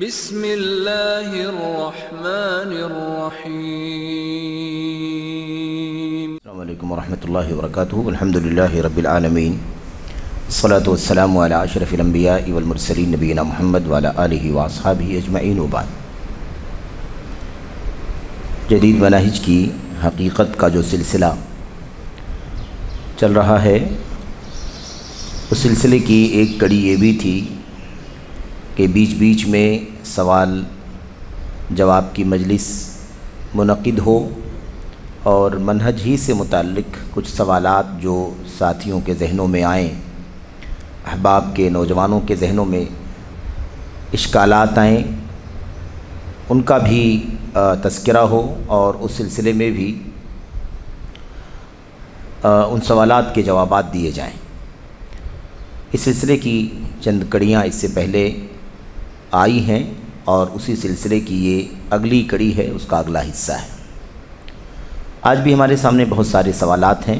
بسم اللہ الرحمن الرحیم۔ السلام علیکم ورحمۃ اللہ وبرکاتہ۔ الحمدللہ رب العالمین، الصلاۃ والسلام علی اشرف الانبیاء والمرسلین نبینا محمد وعلی آلہ واصحابہ اجمعین وبعد۔ جدید مناہج کی حقیقت کا جو سلسلہ چل رہا ہے، اس سلسلے کی ایک کڑی یہ بھی تھی کہ بیچ بیچ میں سوال جواب کی مجلس منعقد ہو اور منہج ہی سے متعلق کچھ سوالات جو ساتھیوں کے ذہنوں میں آئیں، احباب کے نوجوانوں کے ذہنوں میں اشکالات آئیں، ان کا بھی تذکرہ ہو اور اس سلسلے میں بھی ان سوالات کے جوابات دیے جائیں۔ اس سلسلے کی چند کڑیاں اس سے پہلے آئی ہیں اور اسی سلسلے کی یہ اگلی کڑی ہے، اس کا اگلا حصہ ہے۔ آج بھی ہمارے سامنے بہت سارے سوالات ہیں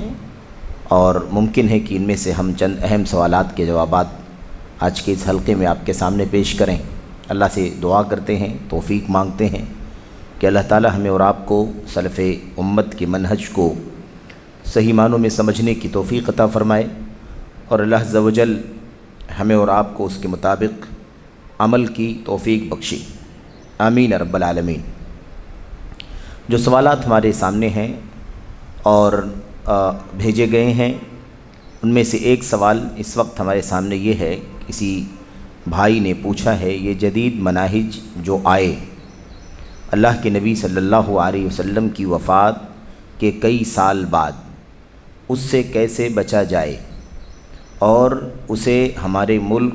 اور ممکن ہے کہ ان میں سے ہم چند اہم سوالات کے جوابات آج کے اس حلقے میں آپ کے سامنے پیش کریں۔ اللہ سے دعا کرتے ہیں، توفیق مانگتے ہیں کہ اللہ تعالی ہمیں اور آپ کو سلف امت کے منہج کو صحیح معنوں میں سمجھنے کی توفیق عطا فرمائے اور اللہ عز و جل ہمیں اور آپ کو اس کے مطابق عمل کی توفیق بخشی، آمین رب العالمین۔ جو سوالات ہمارے سامنے ہیں اور بھیجے گئے ہیں، ان میں سے ایک سوال اس وقت ہمارے سامنے یہ ہے، کسی بھائی نے پوچھا ہے، یہ جدید مناہج جو آئے اللہ کے نبی صلی اللہ علیہ وسلم کی وفات کے کئی سال بعد، اس سے کیسے بچا جائے اور اسے ہمارے ملک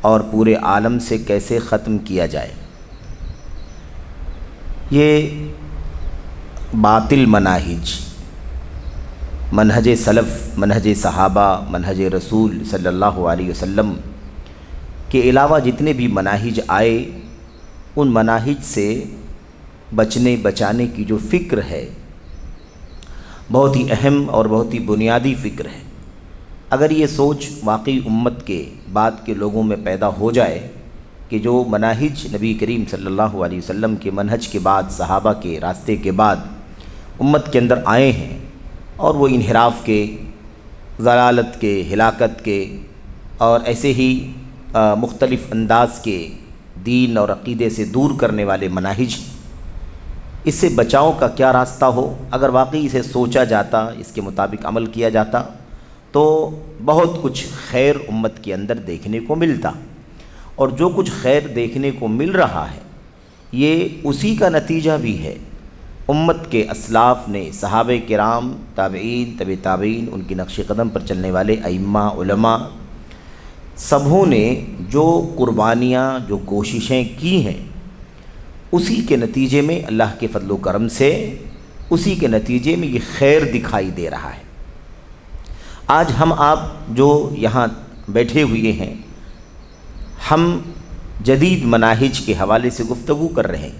اور پورے عالم سے کیسے ختم کیا جائے۔ یہ باطل منہج سلف، منہج صحابہ، منہج رسول صلی اللہ علیہ وسلم کے علاوہ جتنے بھی مناہج آئے، ان مناہج سے بچانے کی جو فکر ہے، بہت ہی اہم اور بہت ہی بنیادی فکر ہے۔ اگر یہ سوچ واقعی امت کے بعد کے لوگوں میں پیدا ہو جائے کہ جو مناہج نبی کریم صلی اللہ علیہ وسلم کے منہج کے بعد، صحابہ کے راستے کے بعد امت کے اندر آئے ہیں اور وہ انحراف کے، ضلالت کے، ہلاکت کے اور ایسے ہی مختلف انداز کے دین اور عقیدے سے دور کرنے والے مناہج، اس سے بچاؤ کا کیا راستہ ہو، اگر واقعی اسے سوچا جاتا، اس کے مطابق عمل کیا جاتا تو بہت کچھ خیر امت کے اندر دیکھنے کو ملتا۔ اور جو کچھ خیر دیکھنے کو مل رہا ہے، یہ اسی کا نتیجہ بھی ہے۔ امت کے اسلاف نے، صحابہ کرام، تابعین، تبع تابعین، ان کی نقش قدم پر چلنے والے ائمہ، علماء، سبھوں نے جو قربانیاں، جو کوششیں کی ہیں، اسی کے نتیجے میں اللہ کے فضل و کرم سے، اسی کے نتیجے میں یہ خیر دکھائی دے رہا ہے۔ آج ہم آپ جو یہاں بیٹھے ہوئے ہیں، ہم جدید مناہج کے حوالے سے گفتگو کر رہے ہیں۔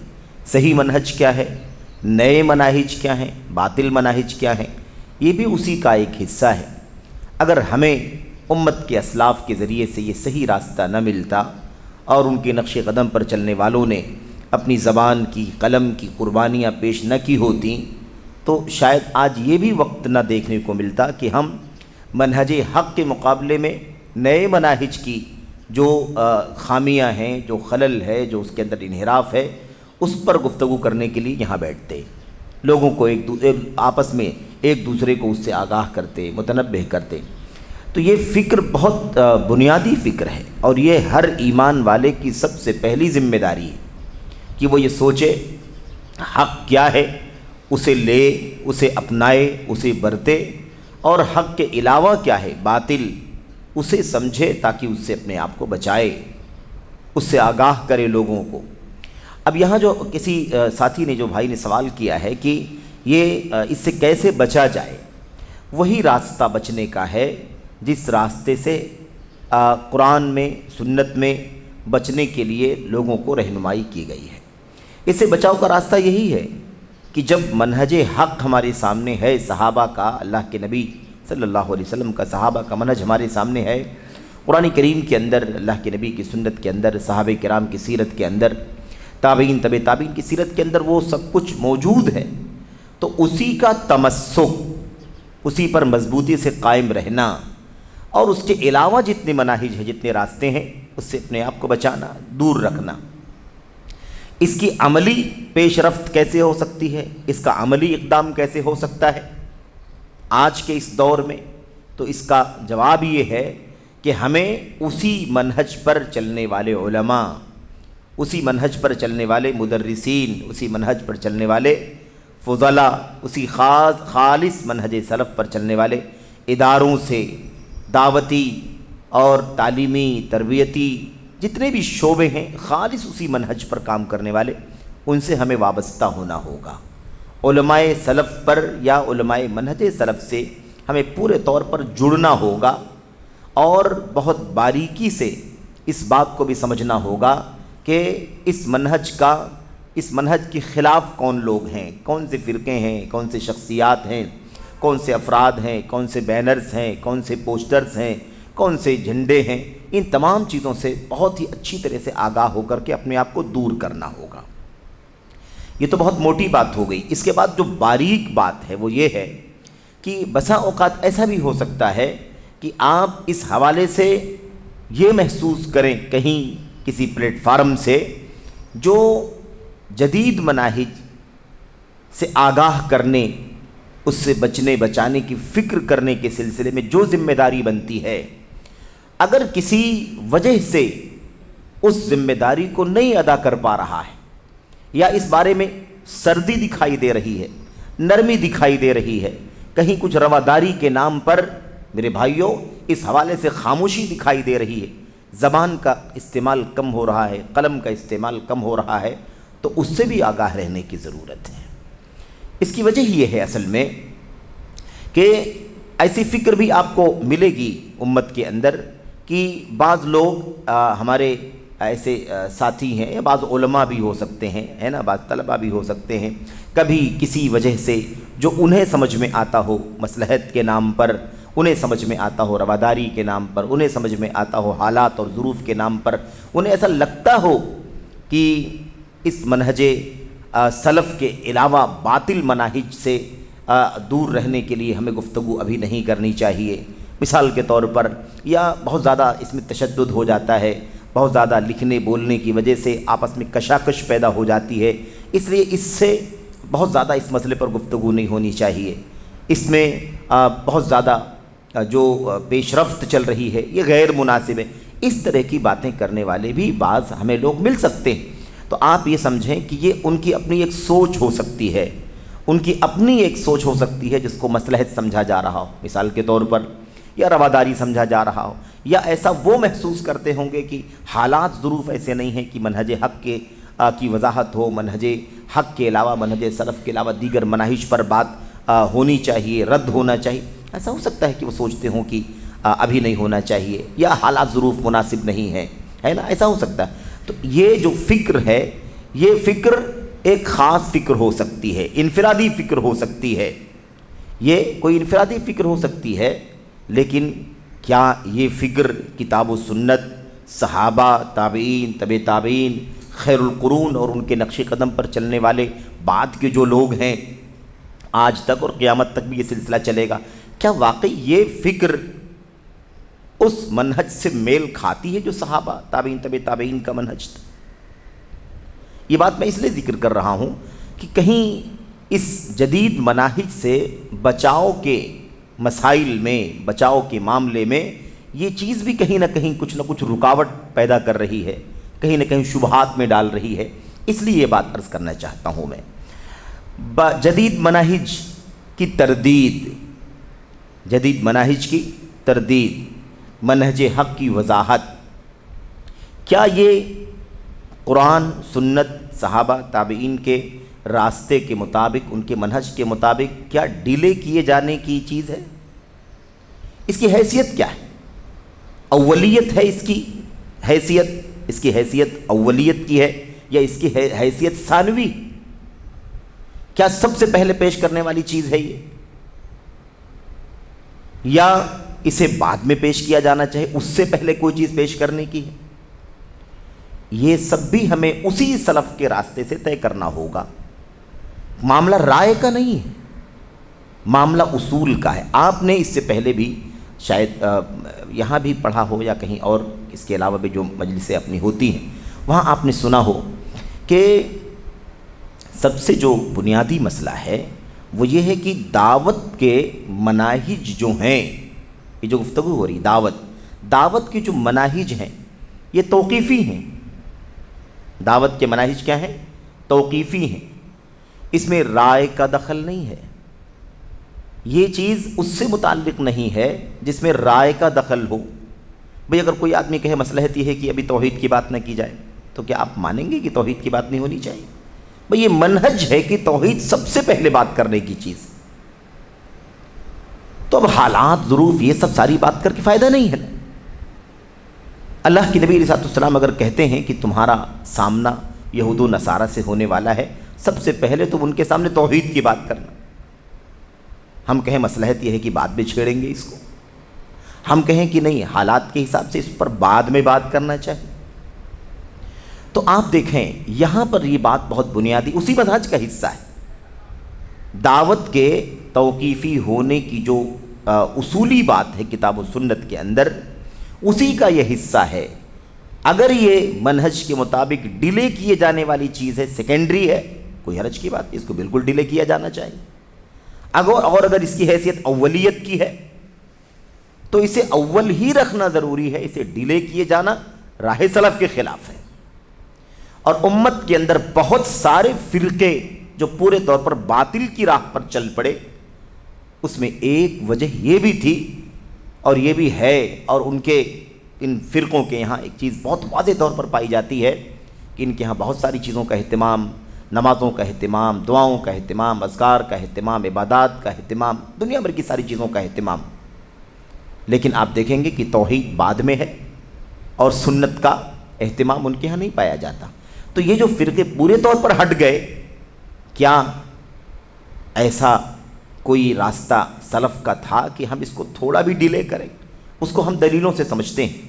صحیح منہج کیا ہے، نئے مناہج کیا ہیں، باطل مناہج کیا ہیں، یہ بھی اسی کا ایک حصہ ہے۔ اگر ہمیں امت کے اسلاف کے ذریعے سے یہ صحیح راستہ نہ ملتا اور ان کے نقش قدم پر چلنے والوں نے اپنی زبان کی، قلم کی قربانیاں پیش نہ کی ہوتیں، تو شاید آج یہ بھی وقت نہ دیکھنے کو ملتا کہ ہم منہج حق کے مقابلے میں نئے مناہج کی جو خامیاں ہیں، جو خلل ہے، جو اس کے اندر انحراف ہے، اس پر گفتگو کرنے کے لیے یہاں بیٹھتے، لوگوں کو آپس میں ایک دوسرے کو اس سے آگاہ کرتے، متنبہ کرتے۔ تو یہ فکر بہت بنیادی فکر ہے اور یہ ہر ایمان والے کی سب سے پہلی ذمہ داری ہے کہ وہ یہ سوچے حق کیا ہے، اسے لے، اسے اپنائے، اسے برتے، اور حق کے علاوہ کیا ہے، باطل، اسے سمجھے تاکہ اس سے اپنے آپ کو بچائے، اس سے آگاہ کرے لوگوں کو۔ اب یہاں جو کسی ساتھی نے، جو بھائی نے سوال کیا ہے کہ یہ اس سے کیسے بچا جائے، وہی راستہ بچنے کا ہے جس راستے سے قرآن میں، سنت میں بچنے کے لیے لوگوں کو رہنمائی کی گئی ہے۔ اس سے بچاؤ کا راستہ یہی ہے کہ جب منہج حق ہمارے سامنے ہے، صحابہ کا، اللہ کے نبی صلی اللہ علیہ وسلم کا، صحابہ کا منہج ہمارے سامنے ہے، قرآن کریم کے اندر، اللہ کے نبی کی سنت کے اندر، صحابہ کرام کی سیرت کے اندر، تابعین طب تابعین کی سیرت کے اندر وہ سب کچھ موجود ہے، تو اسی کا تمسک، اسی پر مضبوطی سے قائم رہنا، اور اس کے علاوہ جتنے مناہج ہیں، جتنے راستے ہیں، اس سے اپنے آپ کو بچانا، دور رکھنا۔ اس کی عملی پیش رفت کیسے ہو سکتی ہے، اس کا عملی اقدام کیسے ہو سکتا ہے آج کے اس دور میں؟ تو اس کا جواب یہ ہے کہ ہمیں اسی منہج پر چلنے والے علماء، اسی منہج پر چلنے والے مدرسین، اسی منہج پر چلنے والے فضلاء، اسی خالص منہج سلف پر چلنے والے اداروں سے، دعوتی اور تعلیمی تربیتی جتنے بھی شعبے ہیں، خالص اسی منہج پر کام کرنے والے، ان سے ہمیں وابستہ ہونا ہوگا۔ علماء سلف پر یا علماء منہج سلف سے ہمیں پورے طور پر جڑنا ہوگا، اور بہت باریکی سے اس بات کو بھی سمجھنا ہوگا کہ اس منہج کے خلاف کون لوگ ہیں، کون سے فرقے ہیں، کون سے شخصیات ہیں، کون سے افراد ہیں، کون سے بینرز ہیں، کون سے پوسٹرز ہیں، کون سے جھنڈے ہیں۔ ان تمام چیزوں سے بہت ہی اچھی طرح سے آگاہ ہو کر کے اپنے آپ کو دور کرنا ہوگا۔ یہ تو بہت موٹی بات ہو گئی۔ اس کے بعد جو باریک بات ہے وہ یہ ہے کہ بسا اوقات ایسا بھی ہو سکتا ہے کہ آپ اس حوالے سے یہ محسوس کریں کہیں کسی پلیٹ فارم سے، جو جدید مناہج سے آگاہ کرنے، اس سے بچانے کی فکر کرنے کے سلسلے میں جو ذمہ داری بنتی ہے، اگر کسی وجہ سے اس ذمہ داری کو نہیں ادا کر پا رہا ہے، یا اس بارے میں سردی دکھائی دے رہی ہے، نرمی دکھائی دے رہی ہے، کہیں کچھ رواداری کے نام پر میرے بھائیوں اس حوالے سے خاموشی دکھائی دے رہی ہے، زبان کا استعمال کم ہو رہا ہے، قلم کا استعمال کم ہو رہا ہے، تو اس سے بھی آگاہ رہنے کی ضرورت ہے۔ اس کی وجہ یہ ہے اصل میں کہ ایسی فکر بھی آپ کو ملے گی امت کے اندر کہ بعض لوگ ہمارے ایسے ساتھی ہیں، یا بعض علماء بھی ہو سکتے ہیں، ہے نا، بعض طلباء بھی ہو سکتے ہیں، کبھی کسی وجہ سے جو انہیں سمجھ میں آتا ہو مصلحت کے نام پر، انہیں سمجھ میں آتا ہو رواداری کے نام پر، انہیں سمجھ میں آتا ہو حالات اور ظروف کے نام پر، انہیں ایسا لگتا ہو کہ اس منہج سلف کے علاوہ باطل مناہج سے دور رہنے کے لیے ہمیں گفتگو ابھی نہیں کرنی چاہیے، مثال کے طور پر، یا بہت زیادہ اس میں تشدد ہو جاتا ہے، بہت زیادہ لکھنے بولنے کی وجہ سے آپس میں کشاکش پیدا ہو جاتی ہے، اس لیے اس سے بہت زیادہ اس مسئلے پر گفتگو نہیں ہونی چاہیے، اس میں بہت زیادہ جو پیش رفت چل رہی ہے یہ غیر مناسب ہے، اس طرح کی باتیں کرنے والے بھی بعض ہمیں لوگ مل سکتے ہیں۔ تو آپ یہ سمجھیں کہ یہ ان کی اپنی ایک سوچ ہو سکتی ہے، ان کی اپنی ایک سوچ ہو سکتی ہے جس کو مصلحت سمجھا جا رہا ہو مثال کے طور پر، یا رواداری سمجھا جا رہا ہو، یا ایسا وہ محسوس کرتے ہوں گے کہ حالات ظروف ایسے نہیں ہیں کہ منہج حق کی وضاحت ہو، منہج حق کے علاوہ، منہج سلف کے علاوہ دیگر مناہج پر بات ہونی چاہیے، رد ہونا چاہیے، ایسا ہو سکتا ہے کہ وہ سوچتے ہوں کہ ابھی نہیں ہونا چاہیے، یا حالات ظروف مناسب نہیں ہیں، ہے نا، ایسا ہو سکتا ہے۔ تو یہ جو فکر ہے، یہ فکر ایک خاص فکر ہو سکتی ہے، انفرادی فکر ہو سکتی ہے، یہ کوئی انفرادی فکر ہو سکتی ہے، لیکن کیا یہ فکر کتاب و سنت، صحابہ، تابعین، طب تابعین، خیر القرون اور ان کے نقش قدم پر چلنے والے بعد کے جو لوگ ہیں، آج تک اور قیامت تک بھی یہ سلسلہ چلے گا، کیا واقعی یہ فکر اس منہج سے میل کھاتی ہے جو صحابہ، تابعین، طب تابعین کا منہج تھا؟ یہ بات میں اس لیے ذکر کر رہا ہوں کہ کہیں اس جدید مناہج سے بچاؤ کے مسائل میں، بچاؤ کے معاملے میں یہ چیز بھی کہیں نہ کہیں کچھ نہ کچھ رکاوٹ پیدا کر رہی ہے، کہیں نہ کہیں شبہات میں ڈال رہی ہے، اس لیے یہ بات عرض کرنا چاہتا ہوں میں۔ جدید مناہج کی تردید، جدید مناہج کی تردید، منہج حق کی وضاحت، کیا یہ قرآن، سنت، صحابہ، تابعین کے راستے کے مطابق، ان کے منہج کے مطابق کیا ڈیلے کیے جانے کی چیز ہے؟ اس کی حیثیت کیا ہے؟ اولیت ہے اس کی حیثیت، اس کی حیثیت اولیت کی ہے، یا اس کی حیثیت ثانوی؟ کیا سب سے پہلے پیش کرنے والی چیز ہے یہ، یا اسے بعد میں پیش کیا جانا چاہیے، اس سے پہلے کوئی چیز پیش کرنے کی ہے، یہ سب بھی ہمیں اسی سلف کے راستے سے طے کرنا ہوگا۔ معاملہ رائے کا نہیں ہے، معاملہ اصول کا ہے۔ آپ نے اس سے پہلے بھی شاید یہاں بھی پڑھا ہو یا کہیں اور اس کے علاوہ بھی جو مجلسیں اپنی ہوتی ہیں وہاں آپ نے سنا ہو کہ سب سے جو بنیادی مسئلہ ہے وہ یہ ہے کہ دعوت کے مناہج جو ہیں، یہ جو گفتگو ہو رہی دعوت کی جو مناہج ہیں یہ توقیفی ہیں۔ دعوت کے مناہج کیا ہیں؟ توقیفی ہیں، اس میں رائے کا دخل نہیں ہے۔ یہ چیز اس سے متعلق نہیں ہے جس میں رائے کا دخل ہو۔ بھئی اگر کوئی آدمی کہے مصلحت یہ ہے کہ ابھی توحید کی بات نہ کی جائے، تو کیا آپ مانیں گے کہ توحید کی بات نہیں ہونی چاہیے؟ بھئی یہ منہج ہے کہ توحید سب سے پہلے بات کرنے کی چیز، تو اب حالات، ظروف، یہ سب ساری بات کر کے فائدہ نہیں ہے۔ اللہ کے نبی علیہ السلام اگر کہتے ہیں کہ تمہارا سامنا یہود و نصارہ سے ہونے والا ہے، سب سے پہلے تم ان کے سامنے توحید کی بات کرنا۔ ہم کہیں مصلحت یہ ہے کہ بعد میں چھیڑیں گے اس کو، ہم کہیں کہ نہیں حالات کے حساب سے اس پر بعد میں بات کرنا چاہیے۔ تو آپ دیکھیں یہاں پر یہ بات بہت بنیادی اسی منہج کا حصہ ہے۔ دعوت کے توقیفی ہونے کی جو اصولی بات ہے کتاب و سنت کے اندر، اسی کا یہ حصہ ہے۔ اگر یہ منہج کے مطابق ڈیلے کیے جانے والی چیز ہے، سیکنڈری ہے، کوئی حرج کی بات نہیں، اس کو بالکل ڈیلے کیا جانا چاہیے۔ اگر اس کی حیثیت اولیت کی ہے تو اسے اول ہی رکھنا ضروری ہے، اسے ڈیلے کیے جانا راہ سلف کے خلاف ہے۔ اور امت کے اندر بہت سارے فرقے جو پورے طور پر باطل کی راہ پر چل پڑے، اس میں ایک وجہ یہ بھی تھی اور یہ بھی ہے، اور ان فرقوں کے یہاں ایک چیز بہت واضح طور پر پائی جاتی ہے کہ ان کے یہاں بہت ساری چیزوں کا اہتمام، نمازوں کا اہتمام، دعاؤں کا اہتمام، اذکار کا اہتمام، عبادات کا اہتمام، دنیا بھر کی ساری چیزوں کا اہتمام، لیکن آپ دیکھیں گے کہ توحید بعد میں ہے اور سنت کا اہتمام ان کے ہاں نہیں پایا جاتا۔ تو یہ جو فرقے پورے طور پر ہٹ گئے، کیا ایسا کوئی راستہ سلف کا تھا کہ ہم اس کو تھوڑا بھی ڈیلے کریں؟ اس کو ہم دلیلوں سے سمجھتے ہیں۔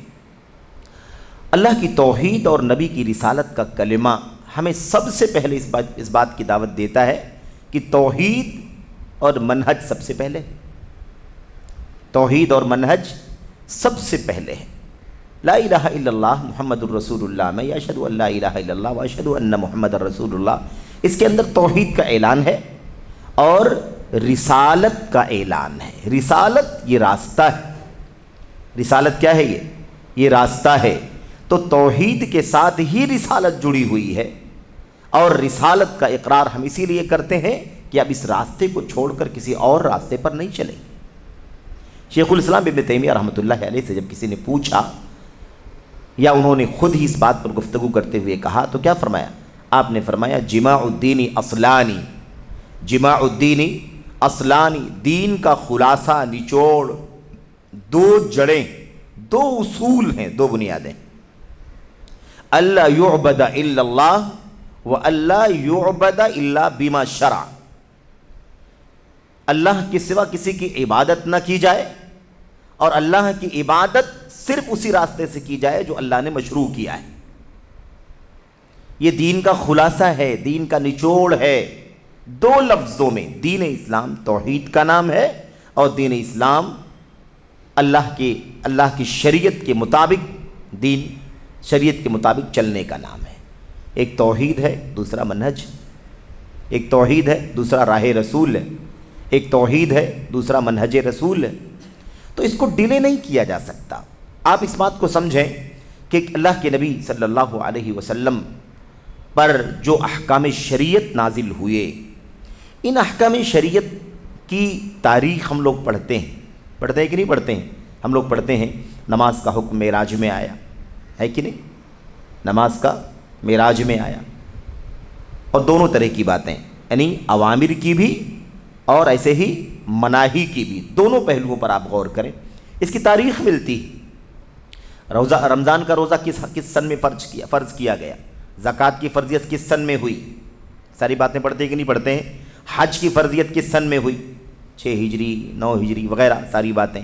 اللہ کی توحید اور نبی کی رسالت کا کلمہ ہمیں سب سے پہلے اس بات کی دعوت دیتا ہے کہ توحید اور منہج سب سے پہلے ہے۔ توحید اور منہج سب سے پہلے ہے۔ لا الہ الا اللہ محمد الرسول اللہ، میں اشہد ان لا الہ الا اللہ واشہد ان محمد الرسول اللہ، اس کے اندر توحید کا اعلان ہے اور رسالت کا اعلان ہے۔ رسالت یہ راستہ ہے۔ رسالت کیا ہے؟ یہ راستہ ہے۔ تو توحید کے ساتھ ہی رسالت جڑی ہوئی ہے، اور رسالت کا اقرار ہم اسی لیے کرتے ہیں کہ اب اس راستے کو چھوڑ کر کسی اور راستے پر نہیں چلیں گے۔ شیخ الاسلام ابن تیمیہ رحمۃ اللہ علیہ سے جب کسی نے پوچھا یا انہوں نے خود ہی اس بات پر گفتگو کرتے ہوئے کہا تو کیا فرمایا؟ آپ نے فرمایا جماع الدین اصلانی، جماع الدین اصلانی، دین کا خلاصہ، نچوڑ، دو جڑیں، دو اصول ہیں، دو بنیادیں، اللہ یعبد الا اللہ و اللہ یعبد الا بما شرع، اللہ کے سوا کسی کی عبادت نہ کی جائے اور اللہ کی عبادت صرف اسی راستے سے کی جائے جو اللہ نے مشروع کیا ہے۔ یہ دین کا خلاصہ ہے، دین کا نچوڑ ہے، دو لفظوں میں۔ دین اسلام توحید کا نام ہے اور دین اسلام اللہ کی شریعت کے مطابق، دین شریعت کے مطابق چلنے کا نام ہے۔ ایک توحید ہے، دوسرا منہج، ایک توحید ہے، دوسرا راہ رسول ہے، ایک توحید ہے، دوسرا منہج رسول ہے۔ تو اس کو ڈیلے نہیں کیا جا سکتا۔ آپ اس بات کو سمجھیں کہ اللہ کے نبی صلی اللہ علیہ وسلم پر جو احکام شریعت نازل ہوئے، ان احکام شریعت کی تاریخ ہم لوگ پڑھتے ہیں کہ نہیں پڑھتے ہیں؟ ہم لوگ پڑھتے ہیں نماز کا حکم معراج میں آیا ہے کہ نہیں؟ نماز کا معراج میں آیا، اور دونوں طرح کی باتیں، یعنی اوامر کی بھی اور ایسے ہی مناہی کی بھی، دونوں پہلوؤں پر آپ غور کریں۔ اس کی تاریخ ملتی ہے۔ رمضان کا روزہ کس سن میں فرض کیا گیا؟ زکوٰۃ کی فرضیت کس سن میں ہوئی؟ ساری باتیں پڑھتے ہیں کہ نہیں پڑھتے ہیں؟ حج کی فرضیت کس سن میں ہوئی؟ 6 ہجری، 9 ہجری وغیرہ ساری باتیں۔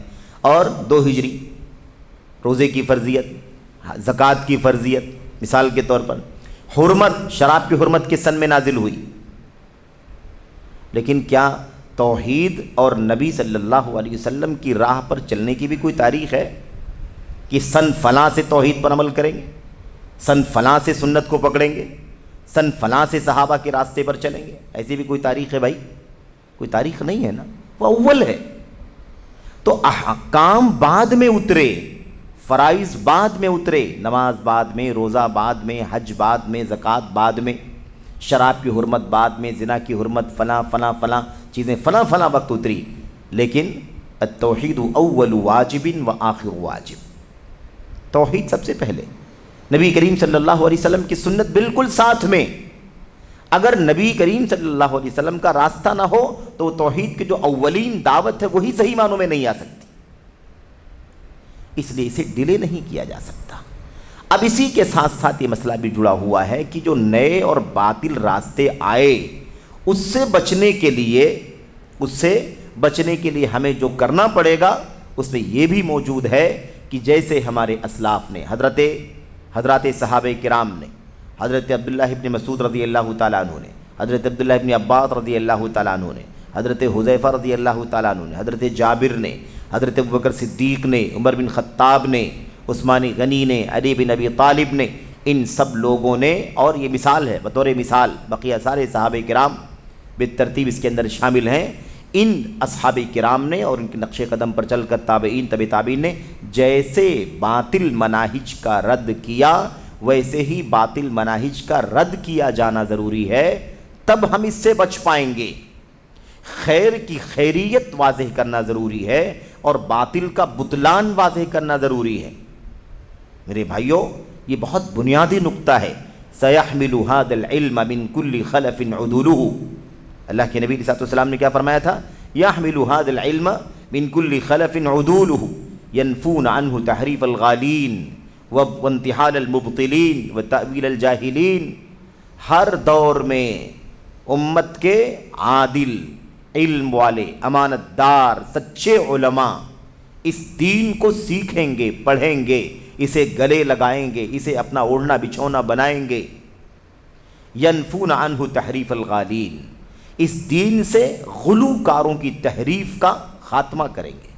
اور 2 ہجری روزے کی فرضیت، زکوٰۃ کی فرضیت، مثال کے طور پر حرمت، شراب کی حرمت کس سن میں نازل ہوئی؟ لیکن کیا توحید اور نبی صلی اللہ علیہ وسلم کی راہ پر چلنے کی بھی کوئی تاریخ ہے کہ سن فلاں سے توحید پر عمل کریں گے، سن فلاں سے سنت کو پکڑیں گے، سن فلاں سے صحابہ کے راستے پر چلیں گے؟ ایسی بھی کوئی تاریخ ہے بھائی؟ کوئی تاریخ نہیں ہے نا، وہ اول ہے۔ تو احکام بعد میں اترے، فرائض بعد میں اترے، نماز بعد میں، روزہ بعد میں، حج بعد میں، زکوٰۃ بعد میں، شراب کی حرمت بعد میں، زنا کی حرمت، فلاں فلاں فلاں چیزیں فلاں فلاں وقت اتری، لیکن التوحید اول واجب و آخر واجب، توحید سب سے پہلے، نبی کریم صلی اللہ علیہ وسلم کی سنت بالکل ساتھ میں۔ اگر نبی کریم صلی اللہ علیہ وسلم کا راستہ نہ ہو تو وہ توحید کی جو اولین دعوت ہے وہی صحیح معنوں میں نہیں آ سکتی، اس لیے اسے ڈیلے نہیں کیا جا سکتا۔ اب اسی کے ساتھ ساتھ یہ مسئلہ بھی جڑا ہوا ہے کہ جو نئے اور باطل راستے آئے اس سے بچنے کے لیے ہمیں جو کرنا پڑے گا اس میں یہ بھی موجود ہے کہ جیسے ہمارے اسلاف نے، حضرات صحابہ کرام نے، حضرت عبداللہ ابن مسعود رضی اللہ تعالیٰ عنہ نے، حضرت عبداللہ ابن عباس رضی اللہ تعالیٰ عنہ نے، حضرت حذیفہ رضی اللہ تعالیٰ عنہ نے، حضرت جابر نے، حضرت ابوبکر صدیق نے، عمر بن خطاب نے، عثمان غنی نے، علی بن ابی طالب نے، ان سب لوگوں نے، اور یہ مثال ہے بطور مثال، بقیہ سارے صحابہ کرام بالترتیب اس کے اندر شامل ہیں، ان اصحاب کرام نے اور ان کے نقش قدم پر چل کر تابعین تابعین نے جیسے باطل مناہج کا رد کیا ویسے ہی باطل مناہج کا رد کیا جانا ضروری ہے، تب ہم اس سے بچ پائیں گے۔ خیر کی خیریت واضح کرنا ضروری ہے اور باطل کا بطلان واضح کرنا ضروری ہے۔ میرے بھائیوں، یہ بہت بنیادی نقطہ ہے۔ سَيَحْمِلُ هَذَا الْعِلْمَ مِنْ كُلِّ خَلَفٍ عُدُولُهُ، اللہ کے نبی علیہ السلام نے کیا فرمایا تھا؟ يَحْمِلُ هَذَا الْعِلْمَ مِنْ كُلِّ خَلَفٍ عُدُولُهُ يَنْفُونَ عَنْهُ تَحْرِيفَ الْغَالِينَ وَانْتِحَالَ الْمُبْطِلِينَ وَتَأْوِيلَ الْجَاهِلِينَ، ہر دور میں امت کے عادل، علم والے، امانت دار، سچے علماء اس دین کو سیکھیں گے، پڑھیں گے، اسے گلے لگائیں گے، اسے اپنا اوڑھنا بچھونا بنائیں گے۔ ینفون عنہ تحریف الغالین، اس دین سے غلو کاروں کی تحریف کا خاتمہ کریں گے۔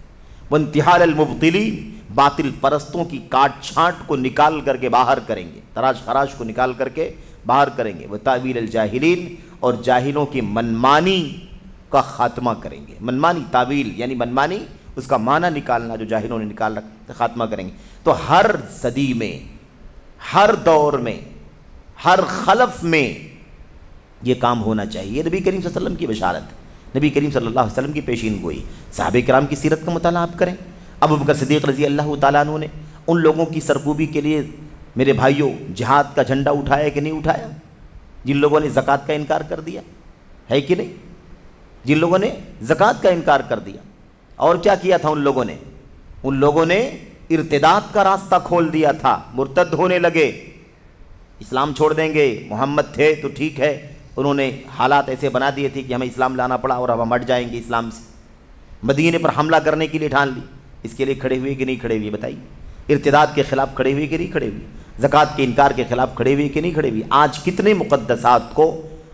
وانتحال المبطلین، باطل پرستوں کی کاٹ چھانٹ کو نکال کر کے باہر کریں گے، تراش خراش کو نکال کر کے باہر کریں گے۔ وتأویل الجاہلین، اور جاہلوں کی منمانی کا خاتمہ کریں گے۔ منمانی تعویل یعنی منمانی، اس کا معنی نکالنا جو جاہلوں نے نکال رکھا، خاتمہ کریں گے۔ تو ہر صدی میں، ہر دور میں، ہر خلف میں یہ کام ہونا چاہیے۔ نبی کریم صلی اللہ علیہ وسلم کی بشارت، نبی کریم صلی اللہ علیہ وسلم کی پیشین گوئی، صحابہ کرام کی سیرت کا مطالعہ آپ کریں۔ ابوبکر صدیق رضی اللہ تعالیٰ عنہ نے ان لوگوں کی سرکوبی کے لیے میرے بھائیوں جہاد کا جھنڈا اٹھایا کہ نہیں اٹھایا؟ جن لوگوں نے زکوٰۃ کا انکار کر دیا ہے کہ نہیں؟ جن لوگوں نے زکوٰۃ کا انکار کر دیا، اور کیا کیا تھا ان لوگوں نے ارتداد کا راستہ کھول دیا تھا، مرتد ہونے لگے، اسلام چھوڑ دیں گے، محمد تھے تو ٹھیک ہے، انہوں نے حالات ایسے بنا دیے تھے کہ ہمیں اسلام لانا پڑا اور ہم مٹ جائیں گے اسلام سے، مدینے پر حملہ کرنے کے لیے ٹھان لی۔ اس کے لیے کھڑے ہوئے کہ نہیں کھڑے ہوئے بتائیے؟ ارتداد کے خلاف کھڑے ہوئے کہ نہیں کھڑے ہوئے؟ زکوٰۃ کے انکار کے خلاف کھڑے ہوئے کہ نہیں کھڑے ہوئے؟ آج کتنے مقدسات کو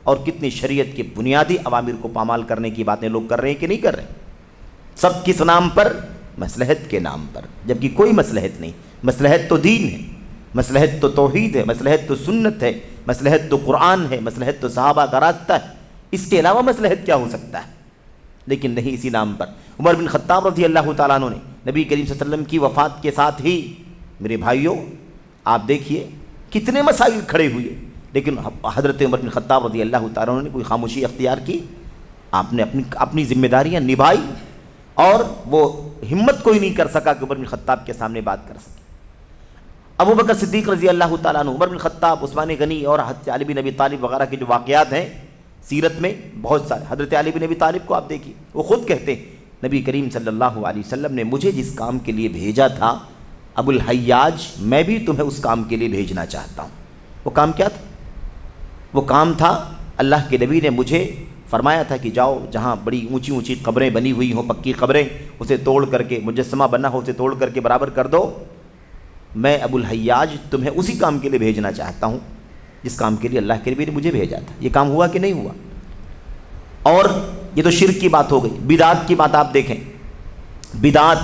اور کتنی شریعت کے بنیادی اوامر کو پامال کرنے کی باتیں لوگ کر رہے ہیں کہ نہیں کر رہے؟ سب کس نام پر؟ مصلحت کے نام پر، جبکہ کوئی مصلحت نہیں۔ مصلحت تو دین ہے، مصلحت تو توحید ہے، مصلحت تو سنت ہے، مصلحت تو قرآن ہے، مصلحت تو صحابہ کا راستہ ہے، اس کے علاوہ مصلحت کیا ہو سکتا ہے؟ لیکن نہیں، اسی نام پر عمر بن خطاب رضی اللہ تعالیٰ عنہ نے نبی کریم صلی اللہ علیہ وسلم کی وفات کے ساتھ ہی، میرے بھائیوں آپ دیکھیے کتنے مسائل کھڑے ہوئے، لیکن حضرت عمر بن خطاب رضی اللہ تعالیٰ عنہ نے کوئی خاموشی اختیار کی؟ آپ نے اپنی ذمہ داریاں نبھائی، اور وہ ہمت کوئی نہیں کر سکا کہ عمر بن خطاب کے سامنے بات کر سکے۔ ابوبکر صدیق رضی اللہ تعالیٰ عنہ، عمر بن خطاب، عثمان غنی اور حضرت علی بن ابی طالب وغیرہ کے جو واقعات ہیں سیرت میں بہت سارے، حضرت علی بن ابی طالب کو آپ دیکھیے، وہ خود کہتے ہیں نبی کریم صلی اللہ علیہ وسلم نے مجھے جس کام کے لیے بھیجا تھا ابو الحیاج، میں بھی تمہیں اس کام کے لیے بھیجنا چاہتا ہوں۔ وہ کام کیا تھا؟ وہ کام تھا اللہ کے نبی نے مجھے فرمایا تھا کہ جاؤ جہاں بڑی اونچی اونچی قبریں بنی ہوئی ہوں، پکی قبریں، اسے توڑ کر کے، مجسمہ بنا ہو اسے توڑ کر کے برابر کر دو، میں ابو الحیاج تمہیں اسی کام کے لیے بھیجنا چاہتا ہوں جس کام کے لیے اللہ کے نبی نے مجھے بھیجا تھا۔ یہ کام ہوا کہ نہیں ہوا؟ اور یہ تو شرک کی بات ہو گئی۔ بدعات کی بات آپ دیکھیں، بدعات،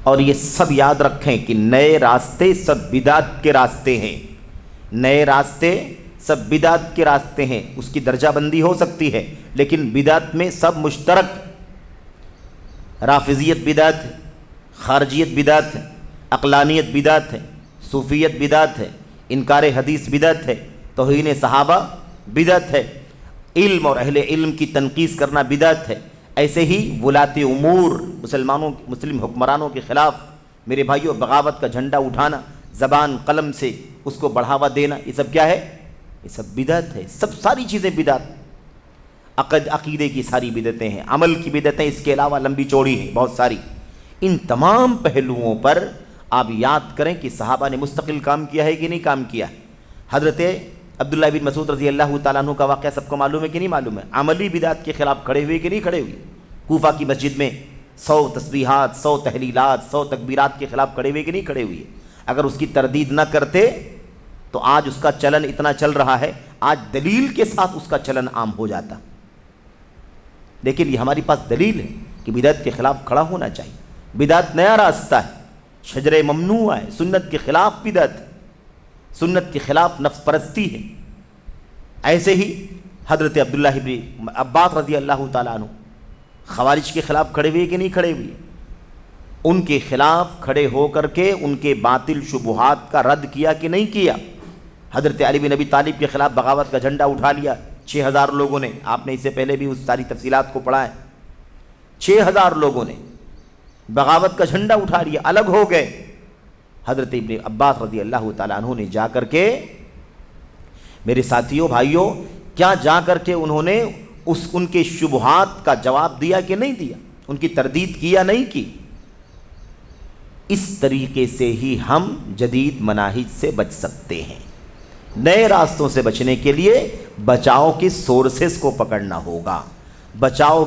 اور یہ سب یاد رکھیں کہ نئے راستے سب بدعت کے راستے ہیں، نئے راستے سب بدعت کے راستے ہیں۔ اس کی درجہ بندی ہو سکتی ہے لیکن بدعت میں سب مشترک، رافضیت بدعت ہے، خارجیت بدعت ہے، عقلانیت بدعت ہے، صوفیت بدعت ہے، انکار حدیث بدعت ہے، توہین صحابہ بدعت ہے، علم اور اہل علم کی تنقیص کرنا بدعت ہے۔ ایسے ہی ولاۃ امور، مسلم حکمرانوں کے خلاف میرے بھائیوں بغاوت کا جھنڈا اٹھانا، زبان قلم سے اس کو بڑھاوا دینا، یہ سب کیا ہے؟ یہ سب بدعت ہے۔ سب ساری چیزیں بدعت، عقیدے کی ساری بدعتیں ہیں، عمل کی بدعتیں اس کے علاوہ لمبی چوڑی ہیں بہت ساری۔ ان تمام پہلوؤں پر آپ یاد کریں کہ صحابہ نے مستقل کام کیا ہے کہ نہیں کام کیا۔ حضرت عبداللہ بن مسعود رضی اللہ تعالیٰ عنہ کا واقعہ سب کو معلوم ہے کہ نہیں معلوم ہے؟ عملی بدعت کے خلاف کھڑے ہوئے کہ نہیں کھڑے ہوئے؟ کوفہ کی مسجد میں 100 تسبیحات، 100 تحلیلات، 100 تکبیرات کے خلاف کھڑے ہوئے کہ نہیں کھڑے ہوئے؟ اگر اس کی تردید نہ کرتے تو آج اس کا چلن اتنا چل رہا ہے، آج دلیل کے ساتھ اس کا چلن عام ہو جاتا۔ لیکن یہ ہماری پاس دلیل ہے کہ بدعت کے خلاف کھڑا ہونا چاہیے۔ بدعت نیا راستہ ہے، شجرہ ممنوع ہے، سنت کے خلاف بدعت، سنت کے خلاف نفس پرستی ہے۔ ایسے ہی حضرت عبداللہ بن عباس رضی اللہ تعالیٰ عنہ خوارج کے خلاف کھڑے ہوئے کہ نہیں کھڑے ہوئے؟ ان کے خلاف کھڑے ہو کر کے ان کے باطل شبہات کا رد کیا کہ نہیں کیا؟ حضرت علی بن ابی طالب کے خلاف بغاوت کا جھنڈا اٹھا لیا 6000 لوگوں نے، آپ نے اس سے پہلے بھی اس ساری تفصیلات کو پڑھا ہے۔ 6000 لوگوں نے بغاوت کا جھنڈا اٹھا لیا، الگ ہو گئے۔ حضرت ابن عباس رضی اللہ تعالیٰ عنہ نے جا کر کے، میرے ساتھیوں بھائیوں، کیا جا کر کے انہوں نے ان کے شبہات کا جواب دیا کہ نہیں دیا؟ ان کی تردید کی یا نہیں کی؟ اس طریقے سے ہی ہم جدید مناہج سے بچ سکتے ہیں۔ نئے راستوں سے بچنے کے لیے بچاؤ کے سورسز کو پکڑنا ہوگا، بچاؤ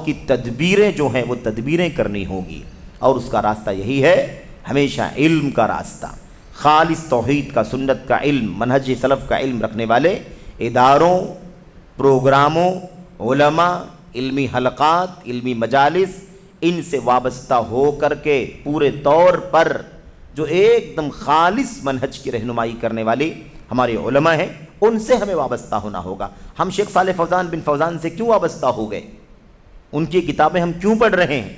کی تدبیریں جو ہیں وہ تدبیریں کرنی ہوگی، اور اس کا راستہ یہی ہے، ہمیشہ علم کا راستہ، خالص توحید کا، سنت کا علم، منہج سلف کا علم رکھنے والے اداروں، پروگراموں، علماء، علمی حلقات، علمی مجالس، ان سے وابستہ ہو کر کے پورے طور پر جو ایک دم خالص منہج کی رہنمائی کرنے والی ہمارے علماء ہیں، ان سے ہمیں وابستہ ہونا ہوگا۔ ہم شیخ صالح فوزان بن فوزان سے کیوں وابستہ ہو گئے؟ ان کی کتابیں ہم کیوں پڑھ رہے ہیں؟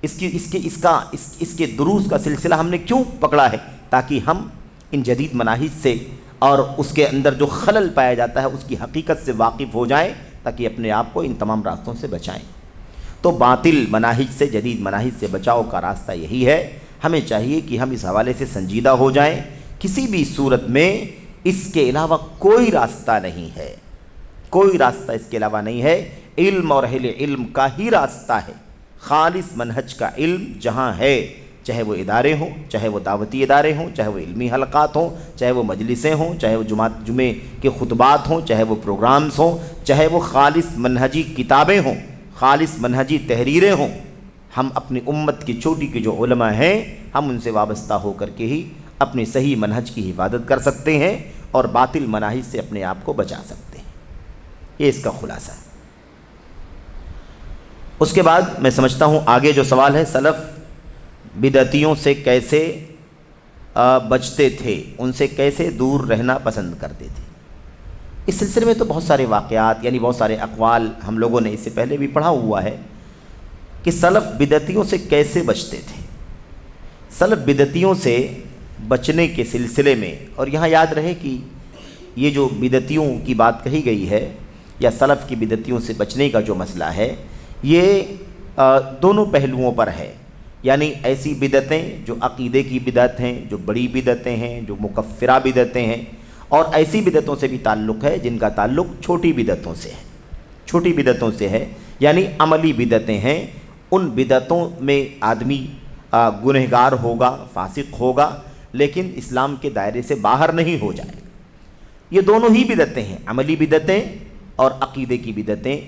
اس کے دروس کا سلسلہ ہم نے کیوں پکڑا ہے؟ تاکہ ہم ان جدید مناہج سے اور اس کے اندر جو خلل پایا جاتا ہے اس کی حقیقت سے واقف ہو جائیں، تاکہ اپنے آپ کو ان تمام راستوں سے بچائیں۔ تو باطل مناہج سے، جدید مناہج سے بچاؤ کا راستہ یہی ہے۔ ہمیں چاہیے کہ ہم اس حوالے سے سنجیدہ ہو جائیں۔ کسی بھی صورت میں اس کے علاوہ کوئی راستہ نہیں ہے، کوئی راستہ اس کے علاوہ نہیں ہے۔ علم اور اہل علم کا ہی راستہ ہے، خالص منہج کا علم جہاں ہے، چاہے وہ ادارے ہوں، چاہے وہ دعوتی ادارے ہوں، چاہے وہ علمی حلقات ہوں، چاہے وہ مجلسیں ہوں، چاہے وہ جمعے کے خطبات ہوں، چاہے وہ پروگرامز ہوں، چاہے وہ خالص منہجی کتابیں ہوں، خالص منہجی تحریریں ہوں۔ ہم اپنی امت کی چوٹی کے جو علماء ہیں، ہم ان سے وابستہ ہو کر کے ہی اپنے صحیح منہج کی حفاظت کر سکتے ہیں اور باطل مناہج سے اپنے آپ کو بچا سکتے ہیں۔ یہ اس کا خلاصہ ہے۔ اس کے بعد میں سمجھتا ہوں آگے جو سوال ہے، سلف بدعتیوں سے کیسے بچتے تھے، ان سے کیسے دور رہنا پسند کرتے تھے۔ اس سلسلے میں تو بہت سارے واقعات، یعنی بہت سارے اقوال ہم لوگوں نے اس سے پہلے بھی پڑھا ہوا ہے کہ سلف بدعتیوں سے کیسے بچتے تھے۔ سلف بدعتیوں سے بچنے کے سلسلے میں، اور یہاں یاد رہے کہ یہ جو بدعتیوں کی بات کہی گئی ہے یا سلف کی بدعتیوں سے بچنے کا جو مسئلہ ہے، یہ دونوں پہلوؤں پر ہے۔ یعنی ایسی بدعتیں جو عقیدے کی بدعت ہیں، جو بڑی بدعتیں ہیں، جو مکفرہ بدعتیں ہیں، اور ایسی بدعتوں سے بھی تعلق ہے جن کا تعلق چھوٹی بدعتوں سے ہے، چھوٹی بدعتوں سے ہے، یعنی عملی بدعتیں ہیں۔ ان بدعتوں میں آدمی گنہگار ہوگا، فاسق ہوگا، لیکن اسلام کے دائرے سے باہر نہیں ہو جائے گا۔ یہ دونوں ہی بدعتیں ہیں، عملی بدعتیں اور عقیدے کی بدعتیں،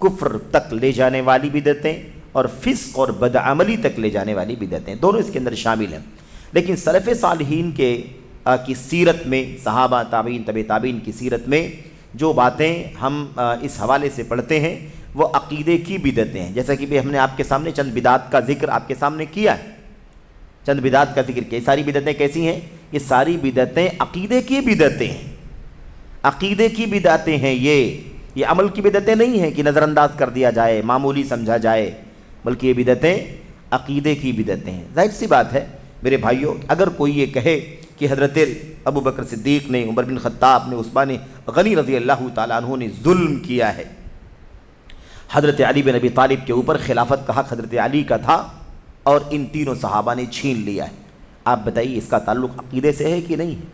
کفر تک لے جانے والی بدعتیں اور فسق اور بدعملی تک لے جانے والی بدعتیں، دونوں اس کے اندر شامل ہیں۔ لیکن سلف صالحین کی سیرت میں، صحابہ، تابعین، تبع تابعین کی سیرت میں جو باتیں ہم اس حوالے سے پڑھتے ہیں وہ عقیدے کی بدعتیں ہیں۔ جیسا کہ ہم نے آپ کے سامنے چند بدعات کا ذکر آپ کے سامنے کیا ہے، چند بدعات کا ذکر کیا۔ یہ ساری بدعتیں کیسی ہیں؟ یہ ساری بدعتیں عقیدے کی بدعتیں ہیں، عقیدے کی بدعتیں ہیں۔ یہ عمل کی بدعتیں نہیں ہیں کہ نظر انداز کر دیا جائے، معمولی سمجھا جائے، بلکہ یہ بدعتیں عقیدے کی بدعتیں ہیں۔ ظاہر سی بات ہے میرے بھائیوں، اگر کوئی یہ کہے کہ حضرت ابو بکر صدیق نے، عمر بن خطاب نے، عثمان غنی رضی اللہ تعالیٰ عنہ نے ظلم کیا ہے، حضرت علی بن ابی طالب کے اوپر خلافت کا حق حضرت علی کا تھا اور ان تینوں صحابہ نے چھین لیا ہے، آپ بتائیے اس کا تعلق عقیدے سے ہے کہ نہیں ہے؟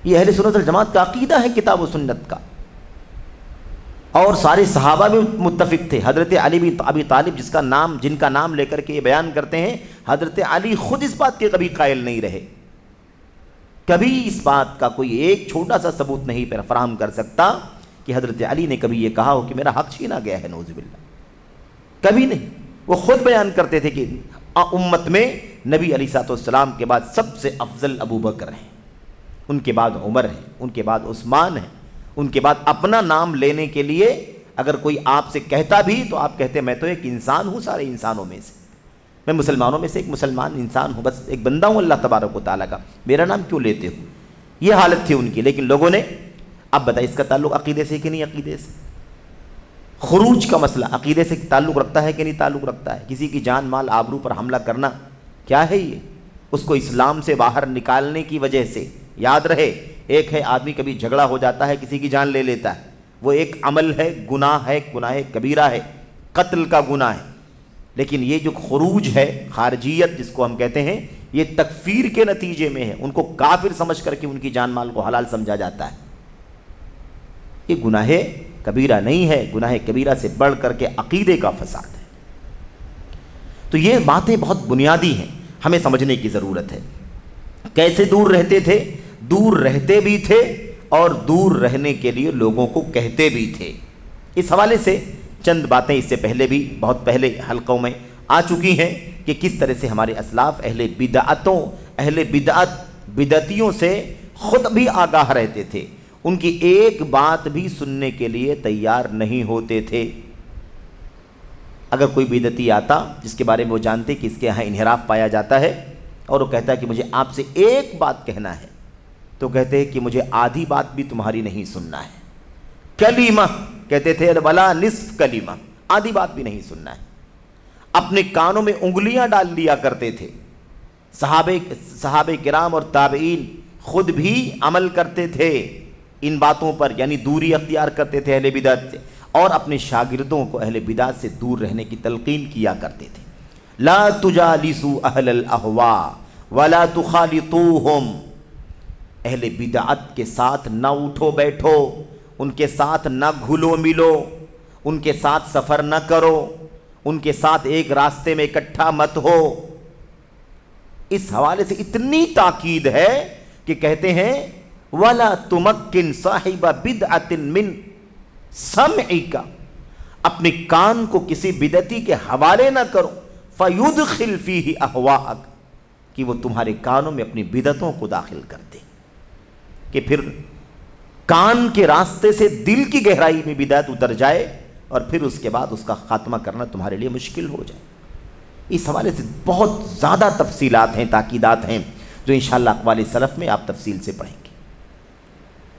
یہ اہل سنت والجماعت کا عقیدہ ہے، کتاب و سنت کا، اور سارے صحابہ بھی متفق تھے۔ حضرت علی بن ابی طالب جن کا نام لے کر کے یہ بیان کرتے ہیں، حضرت علی خود اس بات کے کبھی قائل نہیں رہے، کبھی اس بات کا کوئی ایک چھوٹا سا ثبوت نہیں فراہم کر سکتا کہ حضرت علی نے کبھی یہ کہا ہو کہ میرا حق چھینا گیا ہے، نعوذ باللہ، کبھی نہیں۔ وہ خود بیان کرتے تھے کہ امت میں نبی علیہ السلام کے بعد سب سے افضل ابو بکر ہیں، ان کے بعد عمر ہیں، ان کے بعد عثمان ہیں، ان کے بعد اپنا نام لینے کے لیے اگر کوئی آپ سے کہتا بھی تو آپ کہتے میں تو ایک انسان ہوں، سارے انسانوں میں سے، میں مسلمانوں میں سے ایک مسلمان انسان ہوں، بس ایک بندہ ہوں اللہ تبارک و تعالیٰ کا، میرا نام کیوں لیتے ہو؟ یہ حالت تھی ان کی۔ لیکن لوگوں نے، اب بتائیں اس کا تعلق عقیدے سے کہ نہیں عقیدے سے؟ خروج کا مسئلہ عقیدے سے تعلق رکھتا ہے کہ نہیں تعلق رکھتا ہے؟ کسی کی جان مال آبرو پر حملہ کرنا کیا ہے یہ؟ اس کو اسلام سے باہر نکالنے کی وجہ سے، یاد رہے ایک ہے آدمی کبھی جھگڑا ہو جاتا ہے کسی کی جان لے لیتا ہے، وہ ایک عمل ہے، گناہ ہے، گناہ کبیرہ ہے، قتل کا گناہ ہے۔ لیکن یہ جو خروج ہے، خارجیت جس کو ہم کہتے ہیں، یہ تکفیر کے نتیجے میں ہے، ان کو کافر سمجھ کر کے ان کی جان مال کو حلال سمجھا جاتا ہے۔ یہ گناہ کبیرہ نہیں ہے، گناہ کبیرہ سے بڑھ کر کے عقیدے کا فساد ہے۔ تو یہ باتیں بہت بنیادی ہیں، ہمیں سمجھنے کی ضرورت ہے۔ کیسے دور رہتے تھے؟ دور رہتے بھی تھے اور دور رہنے کے لیے لوگوں کو کہتے بھی تھے۔ اس حوالے سے چند باتیں اس سے پہلے بھی بہت پہلے حلقوں میں آ چکی ہیں کہ کس طرح سے ہمارے اسلاف اہل بدعتیوں سے خود بھی آگاہ رہتے تھے، ان کی ایک بات بھی سننے کے لیے تیار نہیں ہوتے تھے۔ اگر کوئی بدعتی آتا جس کے بارے میں وہ جانتے کہ اس کے یہاں انحراف پایا جاتا ہے اور وہ کہتا ہے کہ مجھے آپ سے ایک بات کہنا ہے، تو کہتے ہیں کہ مجھے آدھی بات بھی تمہاری نہیں سننا ہے، کلمہ کہتے تھے ولا نصف کلمہ، آدھی بات بھی نہیں سننا ہے۔ اپنے کانوں میں انگلیاں ڈال لیا کرتے تھے۔ صحابہ کرام اور تابعین خود بھی عمل کرتے تھے ان باتوں پر، یعنی دوری اختیار کرتے تھے اہل بدعت سے، اور اپنے شاگردوں کو اہل بدعت سے دور رہنے کی تلقین کیا کرتے تھے۔ لا تجالسوا اہل الاہواء ولا تخالطوہم، اہل بدعت کے ساتھ نہ اٹھو بیٹھو، ان کے ساتھ نہ گھلو ملو، ان کے ساتھ سفر نہ کرو، ان کے ساتھ ایک راستے میں اکٹھا مت ہو۔ اس حوالے سے اتنی تاکید ہے کہ کہتے ہیں وَلَا تُمَكِّنْ صَاحِبَ بِدْعَةٍ مِّن سَمْعِكَ، اپنے کان کو کسی بدعتی کے حوالے نہ کرو، فَيُدْخِلْ فِيهِ أَهْوَاءَكَ، کہ وہ تمہارے کانوں میں اپنی بدعتوں کو داخل کر دے، کہ پھر کان کے راستے سے دل کی گہرائی میں بدعت اتر جائے اور پھر اس کے بعد اس کا خاتمہ کرنا تمہارے لیے مشکل ہو جائے۔ اس حوالے سے بہت زیادہ تفصیلات ہیں، تاکیدات ہیں، جو انشاءاللہ اقوال سلف میں آپ تفصیل سے پڑھیں گے،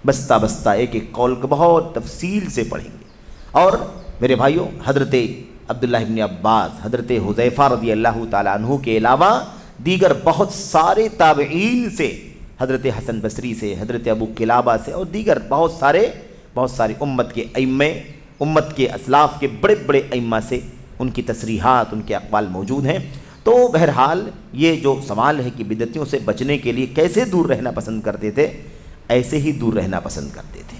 بستہ بستہ ایک ایک قول کو بہت تفصیل سے پڑھیں گے۔ اور میرے بھائیوں، حضرت عبداللہ ابن عباس، حضرت حذیفہ رضی اللہ تعالیٰ عنہ کے علاوہ دیگر بہت سارے تابعین سے، حضرت حسن بصری سے، حضرت ابو قلابہ سے، اور دیگر بہت سارے امت کے ائمے، امت کے اسلاف کے بڑے بڑے ائمہ سے ان کی تصریحات، ان کے اقوال موجود ہیں۔ تو بہرحال یہ جو سوال ہے کہ بدعتیوں سے بچنے کے لیے کیسے دور رہنا پسند کرتے تھے، ایسے ہی دور رہنا پسند کرتے تھے،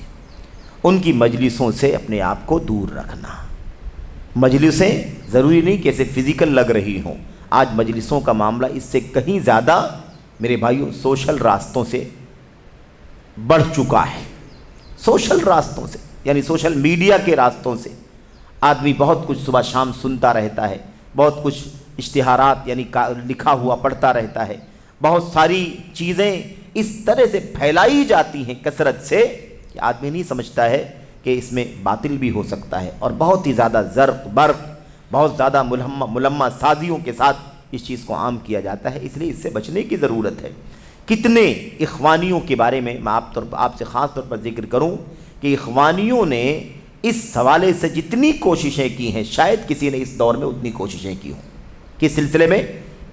ان کی مجلسوں سے اپنے آپ کو دور رکھنا۔ مجلسیں ضروری نہیں کہ ایسے فزیکل لگ رہی ہوں، آج مجلسوں کا معاملہ اس سے کہیں زیادہ میرے بھائیوں سوشل راستوں سے بڑھ چکا ہے، سوشل راستوں سے۔ یعنی سوشل میڈیا کے راستوں سے آدمی بہت کچھ صبح شام سنتا رہتا ہے، بہت کچھ اشتہارات یعنی لکھا ہوا پڑھتا رہتا ہے، بہت ساری چیزیں اس طرح سے پھیلائی جاتی ہیں کثرت سے کہ آدمی نہیں سمجھتا ہے کہ اس میں باطل بھی ہو سکتا ہے، اور بہت ہی زیادہ زرق برق، بہت زیادہ ملمہ سازیوں کے ساتھ اس چیز کو عام کیا جاتا ہے، اس لیے اس سے بچنے کی ضرورت ہے۔ کتنے اخوانیوں کے بارے میں آپ سے خاص طور پر ذکر کروں کہ اخوانیوں نے اس حوالے سے جتنی کوششیں کی ہیں شاید کسی نے اس دور میں اتنی کوششیں کی ہوں، کس سلسلے میں؟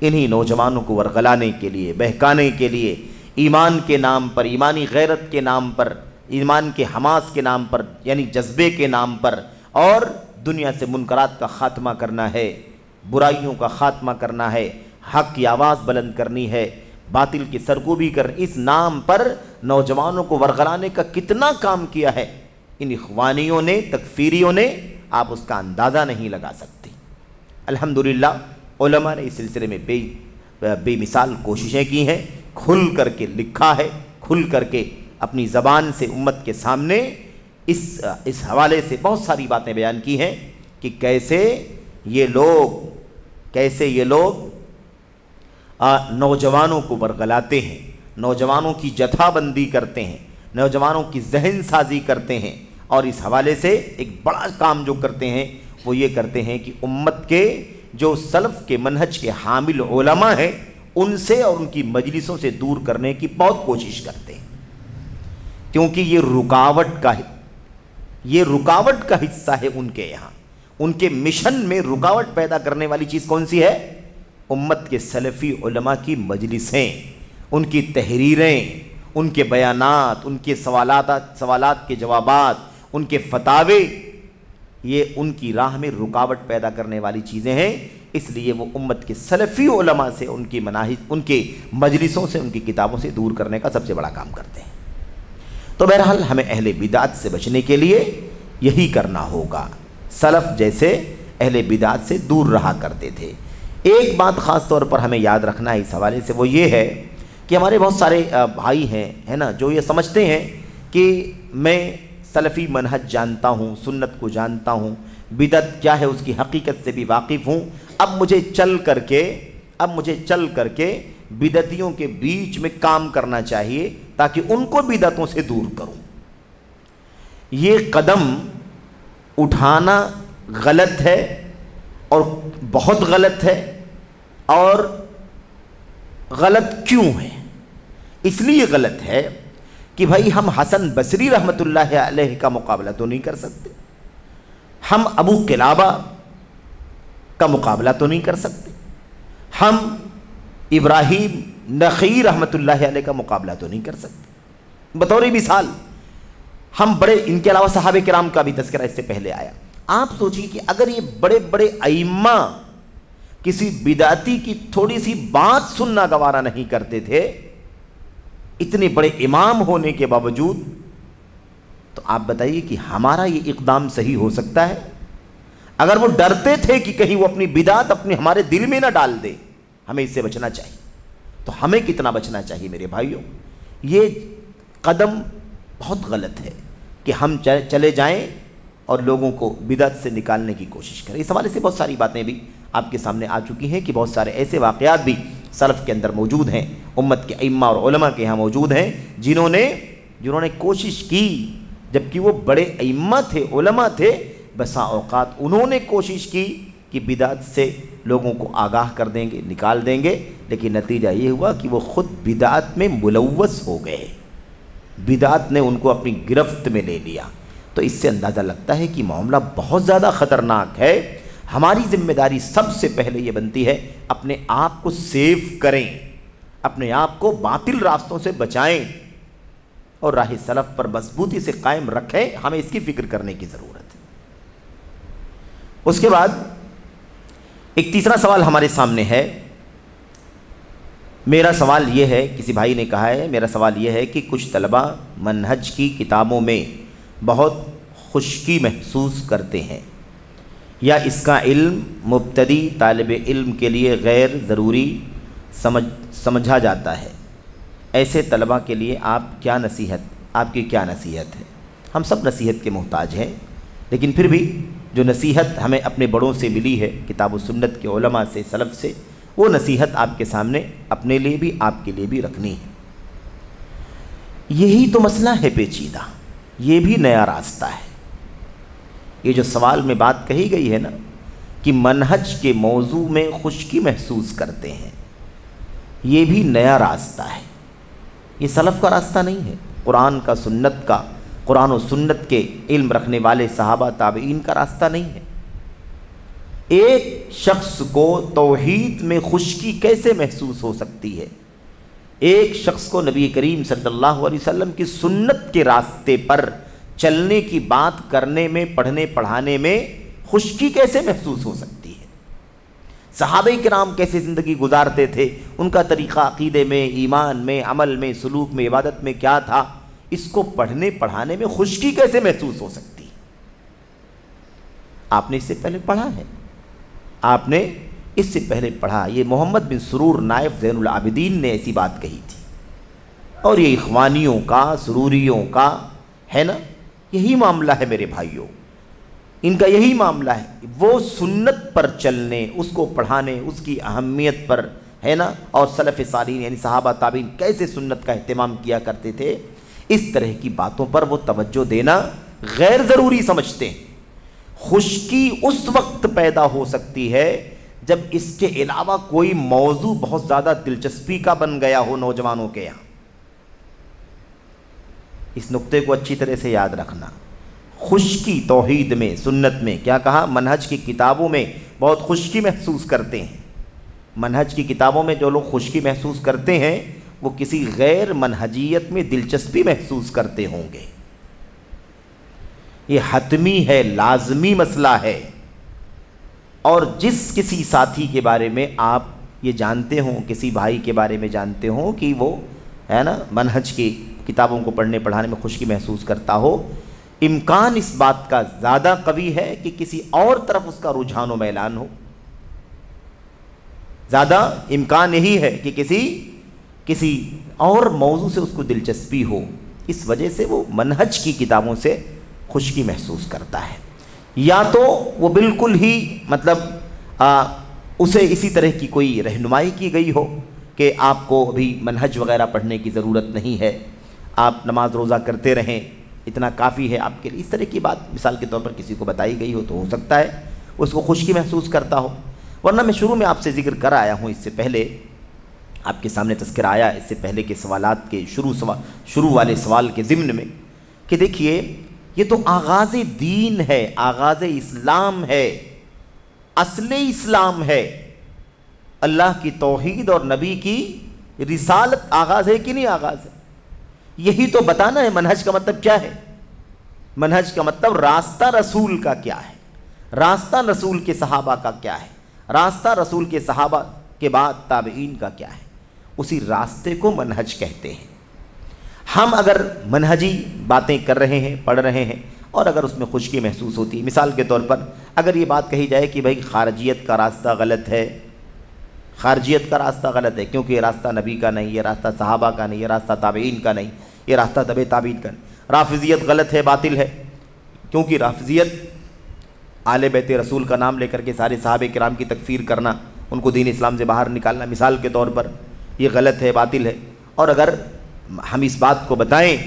انہی نوجوانوں کو ورغلانے کے لیے، بہکانے کے لیے، ایمان کے نام پر، ایمانی غیرت کے نام پر، ایمان کے حماس کے نام پر یعنی جذبے کے نام پر، اور دنیا سے منکرات کا خاتمہ کرنا ہے، برائیوں کا خاتمہ کرنا ہے، حق کی آواز بلند کرنی ہے، باطل کی سرکوبی کرنی، اس نام پر نوجوانوں کو ورغلانے کا کتنا کام کیا ہے ان اخوانیوں نے، تکفیریوں نے، آپ اس کا اندازہ نہیں لگا سکتے۔ الحمدللہ علماء نے اس سلسلے میں بے مثال کوششیں کی ہیں، کھل کر کے لکھا ہے، کھل کر کے اپنی زبان سے امت کے سامنے اس حوالے سے بہت ساری باتیں بیان کی ہیں کہ کیسے یہ لوگ نوجوانوں کو ورغلاتے ہیں، نوجوانوں کی جتھا بندی کرتے ہیں، نوجوانوں کی ذہن سازی کرتے ہیں، اور اس حوالے سے ایک بڑا کام جو کرتے ہیں وہ یہ کرتے ہیں کہ امت کے جو سلف کے منہج کے حامل علماء ہیں ان سے اور ان کی مجلسوں سے دور کرنے کی بہت کوشش کرتے ہیں، کیونکہ یہ رکاوٹ کا حصہ ہے ان کے یہاں۔ ان کے مشن میں رکاوٹ پیدا کرنے والی چیز کون سی ہے؟ امت کے سلفی علماء کی مجلسیں، ان کی تحریریں، ان کے بیانات، ان کے سوالات کے جوابات، ان کے فتاوے، یہ ان کی راہ میں رکاوٹ پیدا کرنے والی چیزیں ہیں، اس لیے وہ امت کے سلفی علماء سے، ان کی مناہج، ان کے مجلسوں سے، ان کی کتابوں سے دور کرنے کا سب سے بڑا کام کرتے ہیں۔ تو بہرحال ہمیں اہل بدعت سے بچنے کے لیے یہی کرنا ہوگا، سلف جیسے اہل بدعت سے دور رہا کرتے تھے۔ ایک بات خاص طور پر ہمیں یاد رکھنا ہے اس حوالے سے، وہ یہ ہے کہ ہمارے بہت سارے بھائی ہیں ہے نا جو یہ سمجھتے ہیں کہ میں سلفی منہج جانتا ہوں، سنت کو جانتا ہوں، بدعت کیا ہے اس کی حقیقت سے بھی واقف ہوں، اب مجھے چل کر کے بدعتیوں کے بیچ میں کام کرنا چاہیے تاکہ ان کو بدعتوں سے دور کروں۔ یہ قدم اٹھانا غلط ہے، اور بہت غلط ہے، اور غلط کیوں ہے؟ اس لیے غلط ہے کہ بھائی ہم حسن بصری رحمۃ اللہ علیہ کا مقابلہ تو نہیں کر سکتے، ہم ابو قلابہ کا مقابلہ تو نہیں کر سکتے، ہم ابراہیم نخعی رحمۃ اللہ علیہ کا مقابلہ تو نہیں کر سکتے۔ بطور مثال ہم ان کے علاوہ صحابہ کرام کا بھی تذکرہ اس سے پہلے آیا۔ آپ سوچیے کہ اگر یہ بڑے بڑے ائمہ کسی بدعتی کی تھوڑی سی بات سننا گوارا نہیں کرتے تھے، اتنے بڑے امام ہونے کے باوجود، تو آپ بتائیے کہ ہمارا یہ اقدام صحیح ہو سکتا ہے؟ اگر وہ ڈرتے تھے کہ کہیں وہ اپنی بدعت ہمارے دل میں نہ ڈال دے، ہمیں اس سے بچنا چاہیے، تو ہمیں کتنا بچنا چاہیے میرے بھائیوں؟ یہ قدم بہت غلط ہے کہ ہم چلے جائیں اور لوگوں کو بدعت سے نکالنے کی کوشش کریں۔ اس حوالے سے بہت ساری باتیں بھی آپ کے سامنے آ چکی ہیں کہ بہت سارے ایسے واقعات بھی سلف کے اندر موجود ہیں، امت کے ائمہ اور علماء کے یہاں موجود ہیں، جنہوں نے کوشش کی، جبکہ وہ بڑے ائمہ تھے، علماء تھے، بسا اوقات انہوں نے کوشش کی کہ بدعت سے لوگوں کو آگاہ کر دیں گے، نکال دیں گے، لیکن نتیجہ یہ ہوا کہ وہ خود بدعت میں ملوث ہو گئے، بدعت نے ان کو اپنی گرفت میں لے لیا۔ تو اس سے اندازہ لگتا ہے کہ معاملہ بہت زیادہ خطرناک ہے۔ ہماری ذمہ داری سب سے پہلے یہ بنتی ہے اپنے آپ کو سیف کریں، اپنے آپ کو باطل راستوں سے بچائیں اور راہ سلف پر مضبوطی سے قائم رکھیں، ہمیں اس کی فکر کرنے کی ضرورت ہے۔ اس کے بعد ایک تیسرا سوال ہمارے سامنے ہے۔ میرا سوال یہ ہے، کسی بھائی نے کہا ہے، میرا سوال یہ ہے کہ کچھ طلبہ منہج کی کتابوں میں بہت خشکی محسوس کرتے ہیں، یا اس کا علم مبتدی طالب علم کے لیے غیر ضروری سمجھا جاتا ہے، ایسے طلبہ کے لیے آپ کی کیا نصیحت ہے؟ ہم سب نصیحت کے محتاج ہیں، لیکن پھر بھی جو نصیحت ہمیں اپنے بڑوں سے ملی ہے، کتاب و سنت کے علماء سے، سلف سے، وہ نصیحت آپ کے سامنے اپنے لیے بھی آپ کے لیے بھی رکھنی ہے۔ یہی تو مسئلہ ہے پیچیدہ، یہ بھی نیا راستہ ہے۔ یہ جو سوال میں بات کہی گئی ہے نا کہ منہج کے موضوع میں خشکی محسوس کرتے ہیں، یہ بھی نیا راستہ ہے، یہ سلف کا راستہ نہیں ہے، قرآن کا، سنت کا، قرآن و سنت کے علم رکھنے والے صحابہ تابعین کا راستہ نہیں ہے۔ ایک شخص کو توحید میں خشکی کیسے محسوس ہو سکتی ہے؟ ایک شخص کو نبی کریم صلی اللہ علیہ وسلم کی سنت کے راستے پر چلنے کی بات کرنے میں، پڑھنے پڑھانے میں خشکی کیسے محسوس ہو سکتی ہے؟ صحابہ کرام کیسے زندگی گزارتے تھے، ان کا طریقہ عقیدے میں، ایمان میں، عمل میں، سلوک میں، عبادت میں کیا تھا، اس کو پڑھنے پڑھانے میں خشکی کیسے محسوس ہو سکتی ہے؟ آپ نے اس سے پہلے پڑھا ہے، آپ نے اس سے پہلے پڑھا۔ یہ محمد بن سرور نائف زین العابدین نے ایسی بات کہی تھی، اور یہ اخوانیوں کا، سروریوں کا ہے نا، یہی معاملہ ہے میرے بھائیوں، ان کا یہی معاملہ ہے۔ وہ سنت پر چلنے، اس کو پڑھانے، اس کی اہمیت پر ہے نا، اور سلف صالحین یعنی صحابہ تابعین کیسے سنت کا اہتمام کیا کرتے تھے، اس طرح کی باتوں پر وہ توجہ دینا غیر ضروری سمجھتے ہیں۔ خشکی اس وقت پیدا ہو سکتی ہے جب اس کے علاوہ کوئی موضوع بہت زیادہ دلچسپی کا بن گیا ہو نوجوانوں کے یہاں۔ اس نقطے کو اچھی طرح سے یاد رکھنا۔ خشکی توحید میں، سنت میں، کیا کہا؟ منہج کی کتابوں میں بہت خشکی محسوس کرتے ہیں۔ منہج کی کتابوں میں جو لوگ خشکی محسوس کرتے ہیں وہ کسی غیر منہجیت میں دلچسپی محسوس کرتے ہوں گے۔ یہ حتمی ہے، لازمی مسئلہ ہے۔ اور جس کسی ساتھی کے بارے میں آپ یہ جانتے ہوں، کسی بھائی کے بارے میں جانتے ہوں کہ وہ ہے نا منہج کی کتابوں کو پڑھنے پڑھانے میں خشکی محسوس کرتا ہو، امکان اس بات کا زیادہ قوی ہے کہ کسی اور طرف اس کا رجحان و میلان ہو۔ زیادہ امکان یہی ہے کہ کسی اور موضوع سے اس کو دلچسپی ہو، اس وجہ سے وہ منہج کی کتابوں سے خشکی محسوس کرتا ہے۔ یا تو وہ بالکل ہی مطلب اسے اسی طرح کی کوئی رہنمائی کی گئی ہو کہ آپ کو ابھی منہج وغیرہ پڑھنے کی ضرورت نہیں ہے، آپ نماز روزہ کرتے رہیں، اتنا کافی ہے آپ کے لیے، اس طرح کی بات مثال کے طور پر کسی کو بتائی گئی ہو تو ہو سکتا ہے اس کو خشکی محسوس کرتا ہو۔ ورنہ میں شروع میں آپ سے ذکر کر آیا ہوں، اس سے پہلے آپ کے سامنے تذکرہ آیا اس سے پہلے کے سوالات کے شروع والے سوال کے ضمن میں کہ دیکھیے یہ تو آغاز دین ہے، آغاز اسلام ہے، اصل اسلام ہے، اللہ کی توحید اور نبی کی رسالت آغاز ہے کہ نہیں آغاز ہے؟ یہی تو بتانا ہے منہج کا مطلب کیا ہے۔ منہج کا مطلب راستہ رسول کا کیا ہے، راستہ رسول کے صحابہ کا کیا ہے، راستہ رسول کے صحابہ کے بعد تابعین کا کیا ہے، اسی راستے کو منہج کہتے ہیں۔ ہم اگر منہجی باتیں کر رہے ہیں، پڑھ رہے ہیں، اور اگر اس میں خشکی محسوس ہوتی ہے، مثال کے طور پر اگر یہ بات کہی جائے کہ بھائی خارجیت کا راستہ غلط ہے، خارجیت کا راستہ غلط ہے کیونکہ یہ راستہ نبی کا نہیں، یہ راستہ صحابہ کا نہیں، یہ راستہ تابعین کا نہیں، یہ راستہ تبع تابعین کا نہیں۔ رافضیت غلط ہے، باطل ہے کیونکہ رافضیت آل بیت رسول کا نام لے کر کے سارے صحابہ کرام کی تکفیر کرنا، ان کو دین اسلام سے باہر نکالنا، مثال کے طور پر یہ غلط ہے، باطل ہے۔ اور اگر ہم اس بات کو بتائیں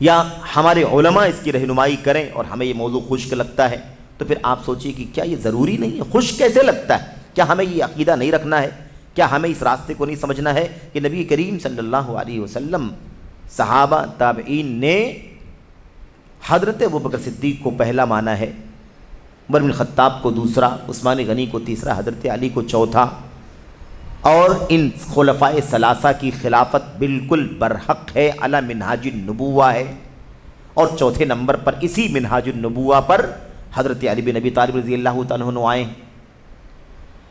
یا ہمارے علماء اس کی رہنمائی کریں اور ہمیں یہ موضوع خشک لگتا ہے تو پھر آپ سوچیے کہ کیا یہ ضروری نہیں ہے؟ خشک کیسے لگتا ہے؟ کیا ہمیں یہ عقیدہ نہیں رکھنا ہے؟ کیا ہمیں اس راستے کو نہیں سمجھنا ہے کہ نبی کریم صلی اللہ علیہ وسلم، صحابہ تابعین نے حضرت ابوبکر صدیق کو پہلا مانا ہے، عمر بن خطاب کو دوسرا، عثمان غنی کو تیسرا، حضرت علی کو چوتھا، اور ان خلفائے ثلاثہ کی خلافت بالکل برحق ہے، علی منہاج النبوہ ہے، اور چوتھے نمبر پر اسی منہاج النبوہ پر حضرت علی بن ابی طالب رضی اللہ تعالیٰ عنہ آئے ہیں۔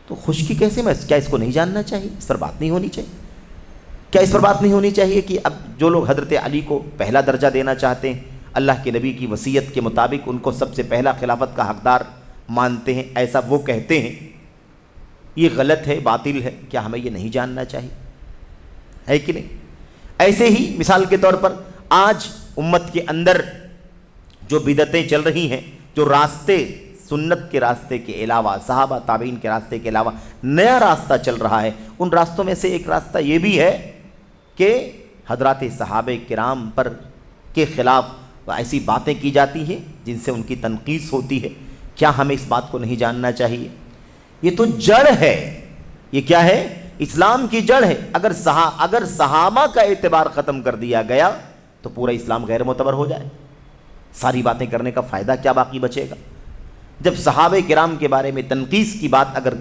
تو خشکی کیسے میں کیا اس کو نہیں جاننا چاہیے؟ اس پر بات نہیں ہونی چاہیے؟ کیا اس پر بات نہیں ہونی چاہیے کہ اب جو لوگ حضرت علی کو پہلا درجہ دینا چاہتے ہیں، اللہ کے نبی کی وصیت کے مطابق ان کو سب سے پہلا خلافت کا حقدار مانتے ہیں، ایسا وہ کہتے ہیں، یہ غلط ہے، باطل ہے، کیا ہمیں یہ نہیں جاننا چاہیے؟ ہے کہ نہیں؟ ایسے ہی مثال کے طور پر آج امت کے اندر جو بدعتیں چل رہی ہیں، جو راستے سنت کے راستے کے علاوہ، صحابہ تابعین کے راستے کے علاوہ نیا راستہ چل رہا ہے، ان راستوں میں سے ایک راستہ یہ بھی ہے کہ حضرات صحابہ کرام پر کے خلاف ایسی باتیں کی جاتی ہیں جن سے ان کی تنقیص ہوتی ہے۔ کیا ہمیں اس بات کو نہیں جاننا چاہیے؟ یہ تو جڑ ہے، یہ کیا ہے؟ اسلام کی جڑ ہے۔ اگر صحابہ کا اعتبار ختم کر دیا گیا تو پورا اسلام غیر معتبر ہو جائے، ساری باتیں کرنے کا فائدہ کیا باقی بچے گا؟ جب صحابہ کرام کے بارے میں تنقیص کی بات اگر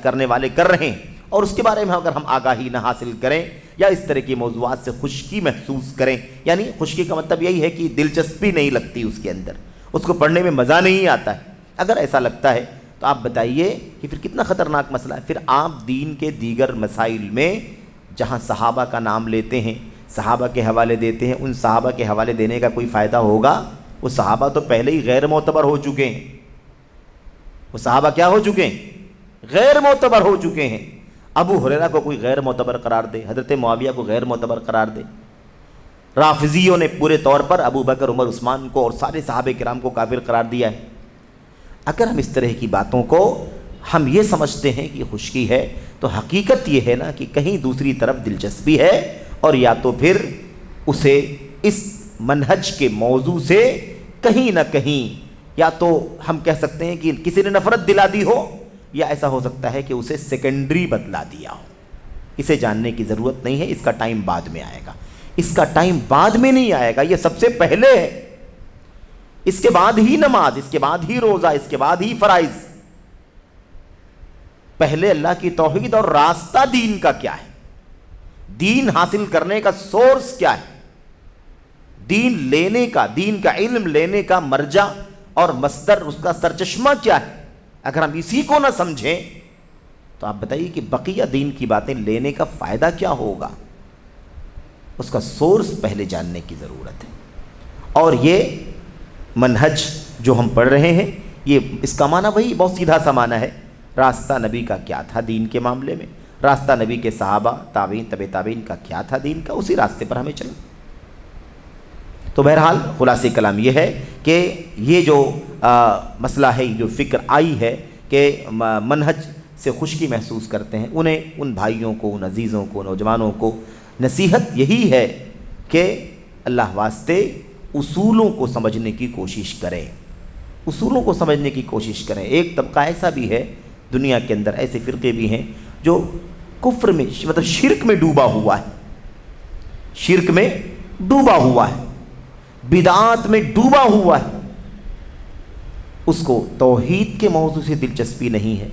کرنے والے کر رہے ہیں اور اس کے بارے میں اگر ہم آگاہی نہ حاصل کریں یا اس طرح کی موضوعات سے خشکی محسوس کریں، یعنی خشکی کا مطلب یہی ہے کہ دلچسپی نہیں لگتی اس کے اندر، اس کو پڑھنے میں مزہ نہیں آتا ہے، اگر ایسا لگتا ہے تو آپ بتائیے کہ پھر کتنا خطرناک مسئلہ ہے۔ پھر آپ دین کے دیگر مسائل میں جہاں صحابہ کا نام لیتے ہیں، صحابہ کے حوالے دیتے ہیں، ان صحابہ کے حوالے دینے کا کوئی فائدہ ہوگا؟ وہ صحابہ تو پہلے ہی غیر معتبر ہو چکے ہیں، وہ صحابہ کیا ہو چکے ہیں؟ غیر معتبر ہو چکے ہیں۔ ابو ہریرہ کو کوئی غیر معتبر قرار دے، حضرت معاویہ کو غیر معتبر قرار دے، رافضیوں نے پورے طور پر ابو بکر، عمر، عثمان کو اور سارے صحابہ کرام کو کافر قرار دیا ہے۔ اگر ہم اس طرح کی باتوں کو ہم یہ سمجھتے ہیں کہ خشکی ہے تو حقیقت یہ ہے نا کہ کہیں دوسری طرف دلچسپی ہے، اور یا تو پھر اسے اس منہج کے موضوع سے کہیں نہ کہیں یا تو ہم کہہ سکتے ہیں کہ کسی نے نفرت دلا دی ہو، یا ایسا ہو سکتا ہے کہ اسے سیکنڈری بتلا دیا ہو۔ اسے جاننے کی ضرورت نہیں ہے، اس کا ٹائم بعد میں آئے گا، اس کا ٹائم بعد میں نہیں آئے گا، یہ سب سے پہلے ہے۔ اس کے بعد ہی نماز، اس کے بعد ہی روزہ، اس کے بعد ہی فرائض۔ پہلے اللہ کی توحید اور راستہ دین کا کیا ہے، دین حاصل کرنے کا سورس کیا ہے، دین لینے کا، دین کا علم لینے کا مرجع اور مصدر، اس کا سرچشمہ کیا ہے۔ اگر ہم اسی کو نہ سمجھیں تو آپ بتائیے کہ بقیہ دین کی باتیں لینے کا فائدہ کیا ہوگا؟ اس کا سورس پہلے جاننے کی ضرورت ہے۔ اور یہ منہج جو ہم پڑھ رہے ہیں، یہ اس کا معنی وہی بہت سیدھا سا معنی ہے، راستہ نبی کا کیا تھا دین کے معاملے میں، راستہ نبی کے صحابہ، تابعین، تبع تابعین کا کیا تھا دین کا، اسی راستے پر ہمیں چلنا۔ تو بہرحال خلاصہ کلام یہ ہے کہ یہ جو مسئلہ ہے، جو فکر آئی ہے کہ منہج سے خشکی محسوس کرتے ہیں، انہیں، ان بھائیوں کو، ان عزیزوں کو، نوجوانوں کو نصیحت یہی ہے کہ اللہ واسطے اصولوں کو سمجھنے کی کوشش کریں، اصولوں کو سمجھنے کی کوشش کریں۔ ایک طبقہ ایسا بھی ہے دنیا کے اندر، ایسے فرقے بھی ہیں جو کفر میں، مطلب شرک میں ڈوبا ہوا ہے، شرک میں ڈوبا ہوا ہے، بدعات میں ڈوبا ہوا ہے، اس کو توحید کے موضوع سے دلچسپی نہیں ہے،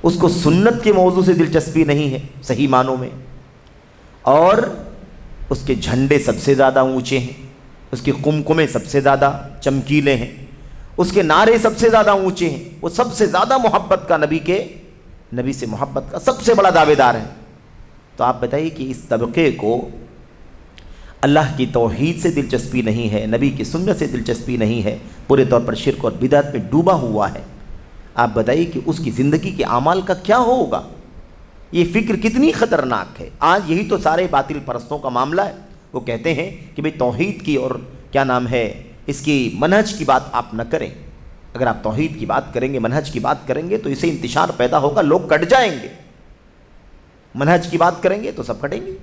اس کو سنت کے موضوع سے دلچسپی نہیں ہے صحیح معنوں میں، اور اس کے جھنڈے سب سے زیادہ اونچے ہیں، اس کے قمقمے سب سے زیادہ چمکیلے ہیں، اس کے نعرے سب سے زیادہ اونچے ہیں، وہ سب سے زیادہ محبت کا، نبی سے محبت کا سب سے بڑا دعوے دار ہے۔ تو آپ بتائیے کہ اس طبقے کو اللہ کی توحید سے دلچسپی نہیں ہے، نبی کی سنت سے دلچسپی نہیں ہے، پورے طور پر شرک اور بدعت میں ڈوبا ہوا ہے، آپ بتائیے کہ اس کی زندگی کے اعمال کا کیا ہوگا؟ یہ فکر کتنی خطرناک ہے۔ آج یہی تو سارے باطل پرستوں کا معاملہ ہے، وہ کہتے ہیں کہ بھئی توحید کی اور کیا نام ہے اس کی منہج کی بات آپ نہ کریں، اگر آپ توحید کی بات کریں گے، منہج کی بات کریں گے تو اسے انتشار پیدا ہوگا، لوگ کٹ جائیں گے، منہج کی بات کریں گے تو سب کٹیں گے،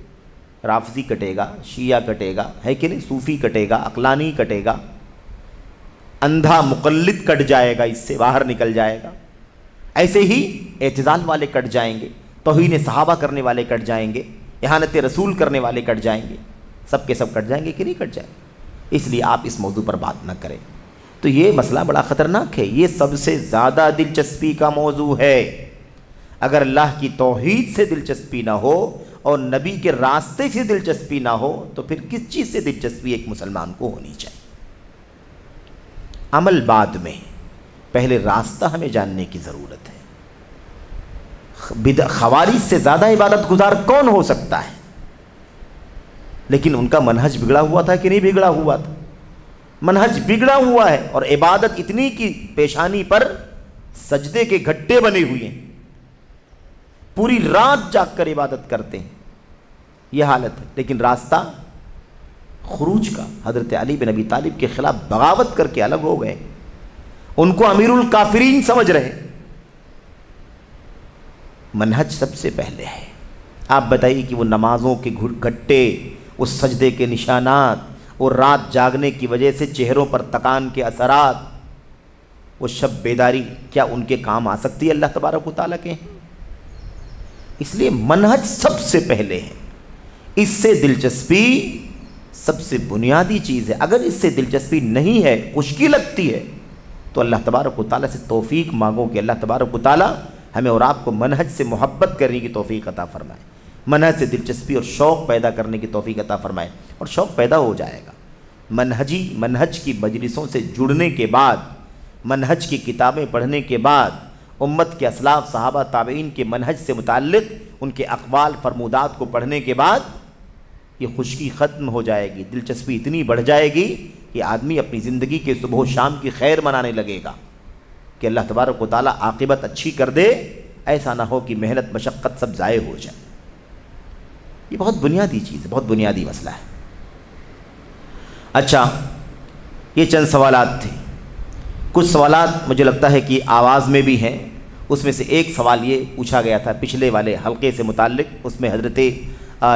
رافضی کٹے گا، شیعہ کٹے گا، ہے کہ نہیں، صوفی کٹے گا، عقلانی کٹے گا، اندھا مقلد کٹ جائے گا، اس سے باہر نکل جائے گا، ایسے ہی اعتزال والے کٹ جائیں گے، توہین صحابہ کرنے والے کٹ جائیں گے، اہانت رسول کرنے والے کٹ جائیں گے، سب کے سب کٹ جائیں گے کہ نہیں کٹ جائیں گے؟ اس لیے آپ اس موضوع پر بات نہ کریں۔ تو یہ مسئلہ بڑا خطرناک ہے، یہ سب سے زیادہ دلچسپی کا موضوع ہے۔ اگر اللہ کی توحید سے دلچسپی نہ ہو اور نبی کے راستے سے دلچسپی نہ ہو تو پھر کس چیز سے دلچسپی ایک مسلمان کو ہونی چاہیے؟ عمل بعد میں، پہلے راستہ ہمیں جاننے کی ضرورت ہے۔ خوارج سے زیادہ عبادت گزار کون ہو سکتا ہے؟ لیکن ان کا منہج بگڑا ہوا تھا کہ نہیں بگڑا ہوا تھا؟ منہج بگڑا ہوا ہے، اور عبادت اتنی کی پیشانی پر سجدے کے گھٹے بنے ہوئے ہیں، پوری رات جاگ کر عبادت کرتے ہیں، یہ حالت ہے۔ لیکن راستہ خروج کا، حضرت علی بن ابی طالب کے خلاف بغاوت کر کے الگ ہو گئے، ان کو امیر الکافرین سمجھ رہے۔ منہج سب سے پہلے ہے۔ آپ بتائیے کہ وہ نمازوں کے گھٹے، اس سجدے کے نشانات، اور رات جاگنے کی وجہ سے چہروں پر تکان کے اثرات، وہ شب بیداری، کیا ان کے کام آ سکتی ہے اللہ تبارک و تعالیٰ کے؟ اس لیے منہج سب سے پہلے ہے، اس سے دلچسپی سب سے بنیادی چیز ہے۔ اگر اس سے دلچسپی نہیں ہے، خشکی لگتی ہے، تو اللہ تبارک و تعالیٰ سے توفیق مانگو کہ اللہ تبارک و تعالیٰ ہمیں اور آپ کو منہج سے محبت کرنے کی توفیق عطا فرمائے، منہج سے دلچسپی اور شوق پیدا کرنے کی توفیق عطا فرمائے، اور شوق پیدا ہو جائے گا۔ منہج کی مجلسوں سے جڑنے کے بعد، منہج کی کتابیں پڑھنے کے بعد، امت کے اسلاف صحابہ تابعین کے منہج سے متعلق ان کے اقوال فرمودات کو پڑھنے کے بعد یہ خشکی ختم ہو جائے گی، دلچسپی اتنی بڑھ جائے گی کہ آدمی اپنی زندگی کے صبح و شام کی خیر منانے لگے گا کہ اللہ تبارک و تعالیٰ عاقبت اچھی کر دے، ایسا نہ ہو کہ محنت مشقت سب ضائع ہو جائے۔ یہ بہت بنیادی چیز ہے، بہت بنیادی مسئلہ ہے۔ اچھا، یہ چند سوالات تھے۔ کچھ سوالات مجھے لگتا ہے کہ آواز میں بھی ہیں۔ اس میں سے ایک سوال یہ پوچھا گیا تھا پچھلے والے حلقے سے متعلق، اس میں حضرت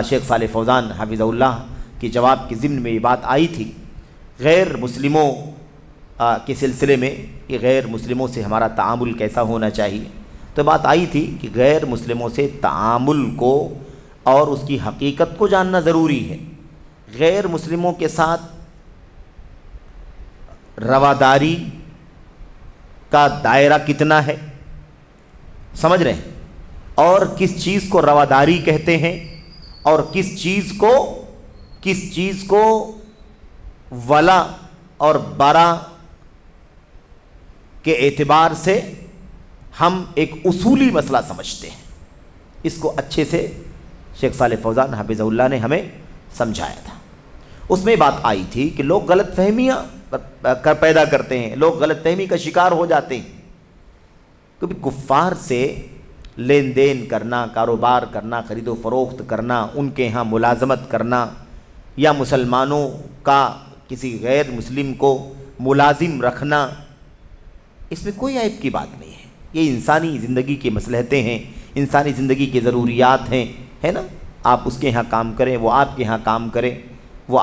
شیخ صالح فوزان حفظہ اللہ کے جواب کے ضمن میں یہ بات آئی تھی، غیر مسلموں کے سلسلے میں کہ غیر مسلموں سے ہمارا تعامل کیسا ہونا چاہیے۔ تو بات آئی تھی کہ غیر مسلموں سے تعامل کو اور اس کی حقیقت کو جاننا ضروری ہے۔ غیر مسلموں کے ساتھ رواداری کا دائرہ کتنا ہے، سمجھ رہے ہیں، اور کس چیز کو رواداری کہتے ہیں، اور کس چیز کو ولا اور برا کے اعتبار سے ہم ایک اصولی مسئلہ سمجھتے ہیں۔ اس کو اچھے سے شیخ صالح فوزان حفظہ اللہ نے ہمیں سمجھایا تھا۔ اس میں بات آئی تھی کہ لوگ غلط فہمیاں پیدا کرتے ہیں، لوگ غلط فہمی کا شکار ہو جاتے ہیں، کیونکہ کفار سے لین دین کرنا، کاروبار کرنا، خرید و فروخت کرنا، ان کے ہاں ملازمت کرنا، یا مسلمانوں کا کسی غیر مسلم کو ملازم رکھنا، اس میں کوئی عیب کی بات نہیں ہے۔ یہ انسانی زندگی کی مصلحتیں ہیں، انسانی زندگی کی ضروریات ہیں، ہے نا۔ آپ اس کے ہاں کام کریں، وہ آپ کے ہاں کام کریں، وہ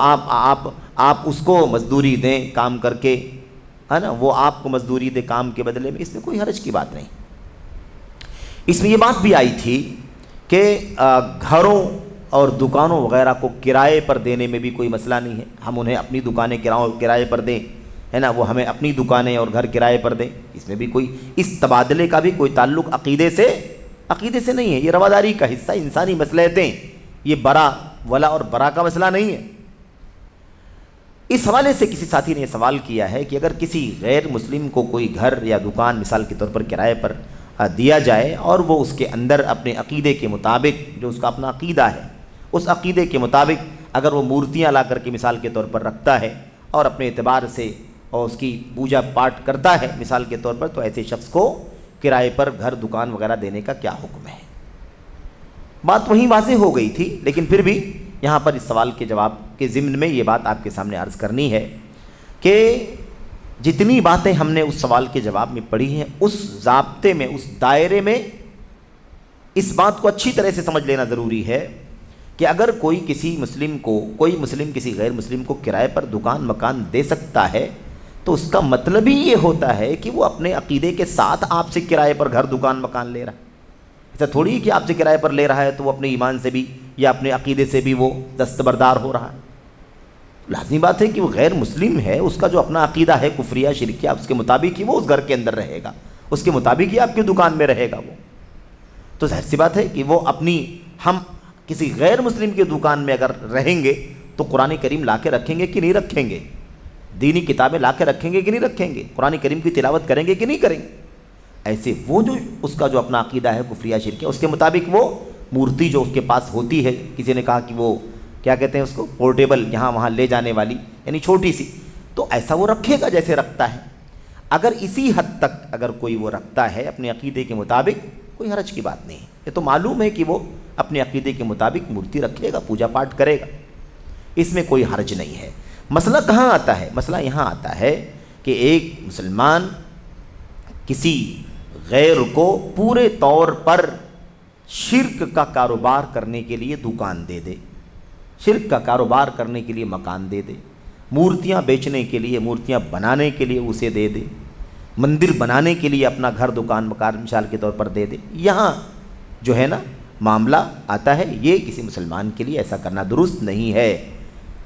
آپ اس کو مزدوری دیں کام کر کے، ہے نا، وہ آپ کو مزدوری دے کام کے بدلے میں، اس میں کوئی حرج کی بات نہیں۔ اس میں یہ بات بھی آئی تھی کہ گھروں اور دکانوں وغیرہ کو کرائے پر دینے میں بھی کوئی مسئلہ نہیں ہے، ہم انہیں اپنی دکانیں کرائے پر دیں، ہے نا، وہ ہمیں اپنی دکانیں اور گھر کرائے پر دیں، اس میں بھی کوئی، اس تبادلے کا بھی کوئی تعلق عقیدے سے نہیں ہے، یہ رواداری کا حصہ، انسانی مصلحتیں، یہ برا ولا اور برا کا مسئلہ نہیں ہے۔ اس حوالے سے کسی ساتھی نے یہ سوال کیا ہے کہ اگر کسی غیر مسلم کو کوئی گھر یا دکان مثال کے طور پر کرائے پر دیا جائے اور وہ اس کے اندر اپنے عقیدے کے مطابق، جو اس کا اپنا عقیدہ ہے، اس عقیدے کے مطابق اگر وہ مورتیاں لا کر کے مثال کے طور پر رکھتا ہے اور اپنے اعتبار سے اور اس کی پوجا پاٹ کرتا ہے مثال کے طور پر، تو ایسے شخص کو کرائے پر گھر دکان وغیرہ دینے کا کیا حکم ہے؟ بات وہیں واضح ہو گئی تھی، لیکن پھر بھی یہاں پر اس سوال کے جواب کے ضمن میں یہ بات آپ کے سامنے عرض کرنی ہے کہ جتنی باتیں ہم نے اس سوال کے جواب میں پڑھی ہیں، اس ضابطے میں، اس دائرے میں اس بات کو اچھی طرح سے سمجھ لینا ضروری ہے کہ اگر کوئی مسلم کسی غیر مسلم کو کرائے پر دکان مکان دے سکتا ہے، تو اس کا مطلب ہی یہ ہوتا ہے کہ وہ اپنے عقیدے کے ساتھ آپ سے کرائے پر گھر دکان مکان لے رہا ہے۔ ایسا تھوڑی کہ آپ سے کرائے پر لے رہا ہے تو وہ اپنے ایمان سے بھی یا اپنے عقیدے سے بھی وہ دستبردار ہو رہا ہے۔ لازمی بات ہے کہ وہ غیر مسلم ہے، اس کا جو اپنا عقیدہ ہے کفریہ شرکیہ، اس کے مطابق ہی وہ اس گھر کے اندر رہے گا، اس کے مطابق ہی آپ کی دکان میں رہے گا وہ۔ تو ظاہر سی بات ہے کہ وہ ہم کسی غیر مسلم کی دکان میں اگر رہیں گے تو قرآن کریم لا کے رکھیں گے کہ نہیں رکھیں گے، دینی کتابیں لا کے رکھیں گے کہ نہیں رکھیں گے، قرآن کریم کی تلاوت کریں گے کہ نہیں کریں گے۔ ایسے وہ جو اس کا جو اپنا عقیدہ ہے کفریہ شرکیہ، اس کے مطابق وہ مورتی جو اس کے پاس ہوتی ہے، کسی نے کہا کہ وہ کیا کہتے ہیں اس کو، پورٹیبل، یہاں وہاں لے جانے والی، یعنی چھوٹی سی، تو ایسا وہ رکھے گا جیسے رکھتا ہے۔ اگر اسی حد تک اگر کوئی وہ رکھتا ہے اپنے عقیدے کے مطابق، کوئی حرج کی بات نہیں ہے۔ یہ تو معلوم ہے کہ وہ اپنے عقیدے کے مطابق مورتی رکھے گا، پوجا پاٹ کرے گا۔ اس میں کوئی حرج نہیں ہے۔ مسئلہ کہاں آتا ہے؟ مسئلہ یہاں آتا ہے کہ ایک مسلمان کسی غیر کو پورے طور پر شرک کا کاروبار کرنے کے لیے دکان دے دے، شرک کا کاروبار کرنے کے لیے مکان دے دے، مورتیاں بیچنے کے لیے، مورتیاں بنانے کے لیے اسے دے دے، مندر بنانے کے لیے اپنا گھر دکان مکان مثال کے طور پر دے دے، یہاں جو ہے نا معاملہ آتا ہے، یہ کسی مسلمان کے لیے ایسا کرنا درست نہیں ہے۔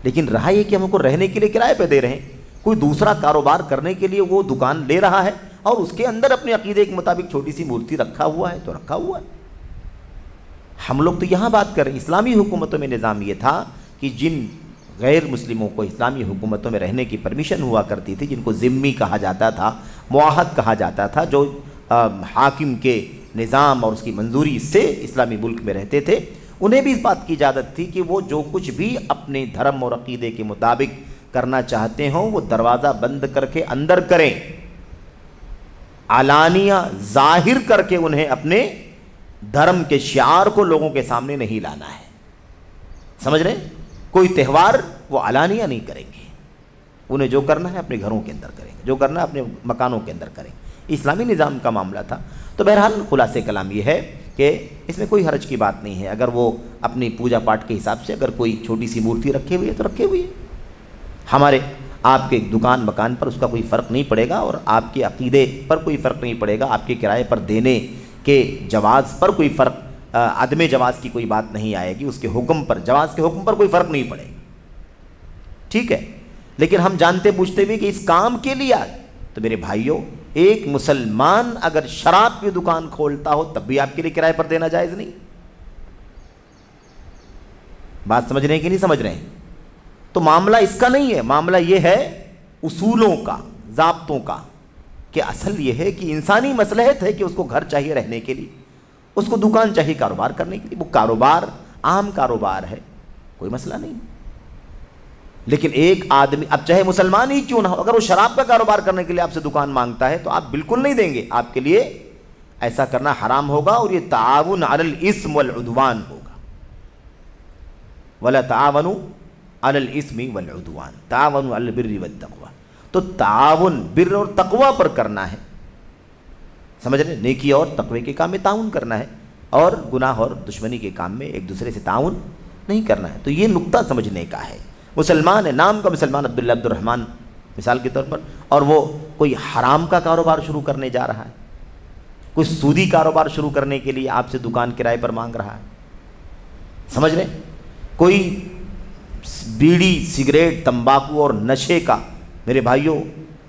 لیکن رہا یہ کہ ہم کو رہنے کے لیے کرائے پہ دے رہے ہیں، کوئی دوسرا کاروبار کرنے کے لیے وہ دکان لے رہا ہے اور اس کے اندر اپنے عقیدے کے مطابق چھوٹی سی مورتی رکھا ہوا ہے تو رکھا ہوا ہے۔ ہم لوگ تو یہاں بات کر رہے ہیں، اسلامی حکومتوں میں نظام یہ تھا کہ جن غیر مسلموں کو اسلامی حکومتوں میں رہنے کی پرمیشن ہوا کرتی تھی، جن کو ذمی کہا جاتا تھا، معاہد کہا جاتا تھا، جو حاکم کے نظام اور اس کی منظوری سے اسلامی ملک میں رہتے تھے، انہیں بھی اس بات کی اجازت تھی کہ وہ جو کچھ بھی اپنے دھرم اور عقیدے کے مطابق کرنا چاہتے ہوں وہ دروازہ بند کر کے اندر کریں، علانیہ ظاہر کر کے انہیں اپنے دھرم کے شعار کو لوگوں کے سامنے نہیں لانا ہے۔ سمجھ رہے ہیں؟ کوئی تہوار وہ علانیہ نہیں کریں گے، انہیں جو کرنا ہے اپنے گھروں کے اندر کریں گے، جو کرنا ہے اپنے مکانوں کے اندر کریں گے۔ اسلامی نظام کا معاملہ تھا۔ تو بہرحال خلاصہ کلام یہ ہے کہ اس میں کوئی حرج کی بات نہیں ہے، اگر وہ اپنی پوجا پاٹ کے حساب سے اگر کوئی چھوٹی سی مورتی رکھے ہوئی ہے تو رکھے ہوئی ہے، ہمارے آپ کے دکان مکان پر اس کا کوئی فرق نہیں پڑے گا، اور آپ کے عقیدے پر کوئی فرق نہیں پڑے گا، آپ کے کرائے پر دینے کے جواز پر کوئی فرق، عدم جواز کی کوئی بات نہیں آئے گی، اس کے حکم پر، جواز کے حکم پر کوئی فرق نہیں پڑے گا، ٹھیک ہے۔ لیکن ہم جانتے بوجھتے بھی کہ اس کام کے لیے تو میرے بھائیوں، ایک مسلمان اگر شراب کی دکان کھولتا ہو تب بھی آپ کے لیے کرائے پر دینا جائز نہیں۔ بات سمجھ رہے ہیں کہ نہیں سمجھ رہے ہیں؟ تو معاملہ اس کا نہیں ہے، معاملہ یہ ہے اصولوں کا، ضابطوں کا، کہ اصل یہ ہے کہ انسانی مصلحت ہے کہ اس کو گھر چاہیے رہنے کے لیے، اس کو دکان چاہیے کاروبار کرنے کے لیے، وہ کاروبار عام کاروبار ہے، کوئی مسئلہ نہیں۔ لیکن ایک آدمی، اب چاہے مسلمان ہی کیوں نہ ہو، اگر وہ شراب کا کاروبار کرنے کے لیے آپ سے دکان مانگتا ہے تو آپ بالکل نہیں دیں گے، آپ کے لیے ایسا کرنا حرام ہوگا، اور یہ تعاون علی الاثم والعدوان ہوگا۔ ولا تعاونوا علی الاثم والعدوان، تعاونوا علی البر والتقوی، تو تعاون بر اور تقوی پر کرنا ہے، سمجھ رہے ہیں؟ نیکی اور تقوی کے کام میں تعاون کرنا ہے، اور گناہ اور دشمنی کے کام میں ایک دوسرے سے تعاون نہیں کرنا ہے۔ تو یہ نقطہ سمجھنے کا ہے۔ مسلمان ہے، نام کا مسلمان عبداللہ عبد الرحمن مثال کے طور پر، اور وہ کوئی حرام کا کاروبار شروع کرنے جا رہا ہے، کوئی سودی کاروبار شروع کرنے کے لیے آپ سے دکان کرائے پر مانگ رہا ہے، سمجھ رہے ہیں؟ کوئی بیڑی، سگریٹ، تمباکو اور نشے کا، میرے بھائیوں،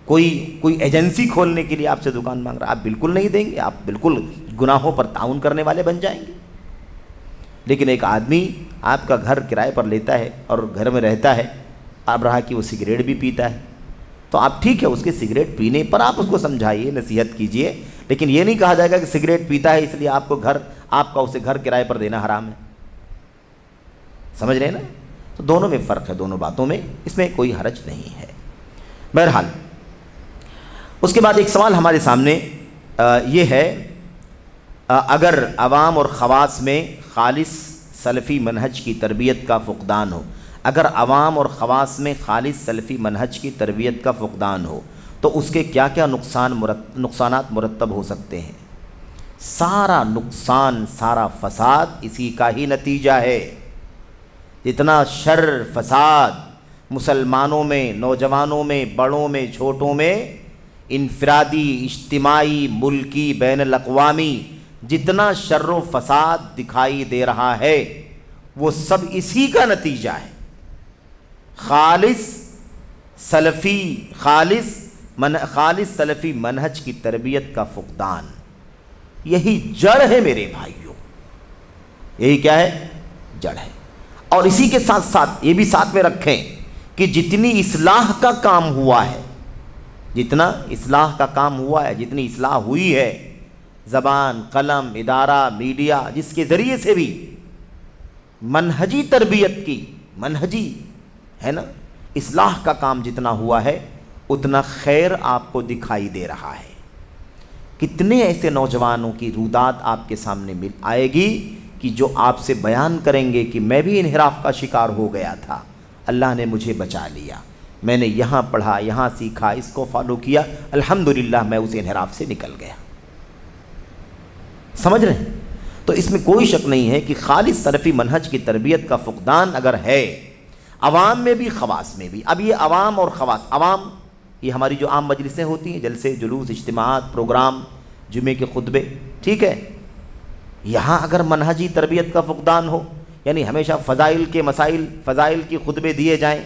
کوئی ایجنسی کھولنے کے لیے آپ سے دکان مانگ رہا ہے، آپ بالکل نہیں دیں گے، آپ بالکل گناہوں پر تعاون کرنے والے بن جائیں گے۔ لیکن ایک آدمی آپ کا گھر کرائے پر لیتا ہے اور گھر میں رہتا ہے، اب رہا کہ وہ سگریٹ بھی پیتا ہے، تو آپ ٹھیک ہے اس کے سگریٹ پینے پر آپ اس کو سمجھائیے، نصیحت کیجئے، لیکن یہ نہیں کہا جائے گا کہ سگریٹ پیتا ہے اس لیے آپ کا اسے گھر کرائے پر دینا حرام ہے، سمجھ رہے ہیں نا؟ تو دونوں میں فرق ہے، دونوں باتوں میں، اس میں کوئی حرج نہیں ہے۔ بہرحال اس کے بعد ایک سوال ہمارے سامنے یہ ہے، اگر عوام اور خواص میں خالص سلفی منہج کی تربیت کا فقدان ہو، اگر عوام اور خواص میں خالص سلفی منہج کی تربیت کا فقدان ہو تو اس کے کیا کیا نقصانات مرتب ہو سکتے ہیں؟ سارا نقصان، سارا فساد اسی کا ہی نتیجہ ہے۔ جتنا شر، فساد مسلمانوں میں، نوجوانوں میں، بڑوں میں، چھوٹوں میں، انفرادی، اجتماعی، ملکی، بین الاقوامی، جتنا شر و فساد دکھائی دے رہا ہے وہ سب اسی کا نتیجہ ہے۔ خالص سلفی منہج کی تربیت کا فقدان، یہی جڑ ہے میرے بھائیوں، یہی کیا ہے؟ جڑ ہے۔ اور اسی کے ساتھ ساتھ یہ بھی ساتھ میں رکھیں کہ جتنی اصلاح کا کام ہوا ہے، جتنا اصلاح کا کام ہوا ہے، جتنی اصلاح ہوئی ہے، زبان، قلم، ادارہ، میڈیا، جس کے ذریعے سے بھی منہجی تربیت کی، منہجی ہے نا، اصلاح کا کام جتنا ہوا ہے اتنا خیر آپ کو دکھائی دے رہا ہے۔ کتنے ایسے نوجوانوں کی روداد آپ کے سامنے مل آئے گی کہ جو آپ سے بیان کریں گے کہ میں بھی انحراف کا شکار ہو گیا تھا، اللہ نے مجھے بچا لیا، میں نے یہاں پڑھا، یہاں سیکھا، اس کو فالو کیا، الحمدللہ میں اس انحراف سے نکل گیا۔ سمجھ رہے ہیں؟ تو اس میں کوئی شک نہیں ہے کہ خالص سلفی منہج کی تربیت کا فقدان اگر ہے عوام میں بھی خواص میں بھی۔ اب یہ عوام اور خواص، عوام یہ ہماری جو عام مجلسیں ہوتی ہیں، جلسے جلوس اجتماعات پروگرام جمعے کے خطبے، ٹھیک ہے، یہاں اگر منہجی تربیت کا فقدان ہو، یعنی ہمیشہ فضائل کے مسائل، فضائل کی خطبے دیے جائیں،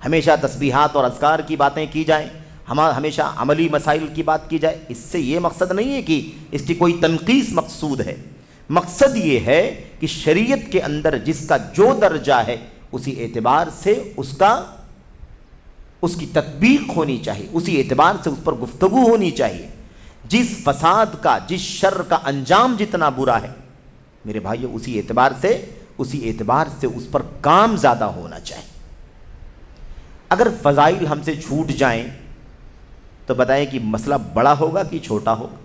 ہمیشہ تسبیحات اور اذکار کی باتیں کی جائیں، ہمیشہ عملی مسائل کی بات کی جائے، اس سے یہ مقصد نہیں ہے کہ اس کی کوئی تنقیص مقصود ہے، مقصد یہ ہے کہ شریعت کے اندر جس کا جو درجہ ہے اسی اعتبار سے اس کی تطبیق ہونی چاہیے، اسی اعتبار سے اس پر گفتگو ہونی چاہیے۔ جس فساد کا، جس شر کا انجام جتنا برا ہے میرے بھائیو، اسی اعتبار سے اس پر کام زیادہ ہونا چاہیے۔ اگر فضائل ہم سے چھوٹ جائیں تو بتائیں کہ مسئلہ بڑا ہوگا کہ چھوٹا ہوگا؟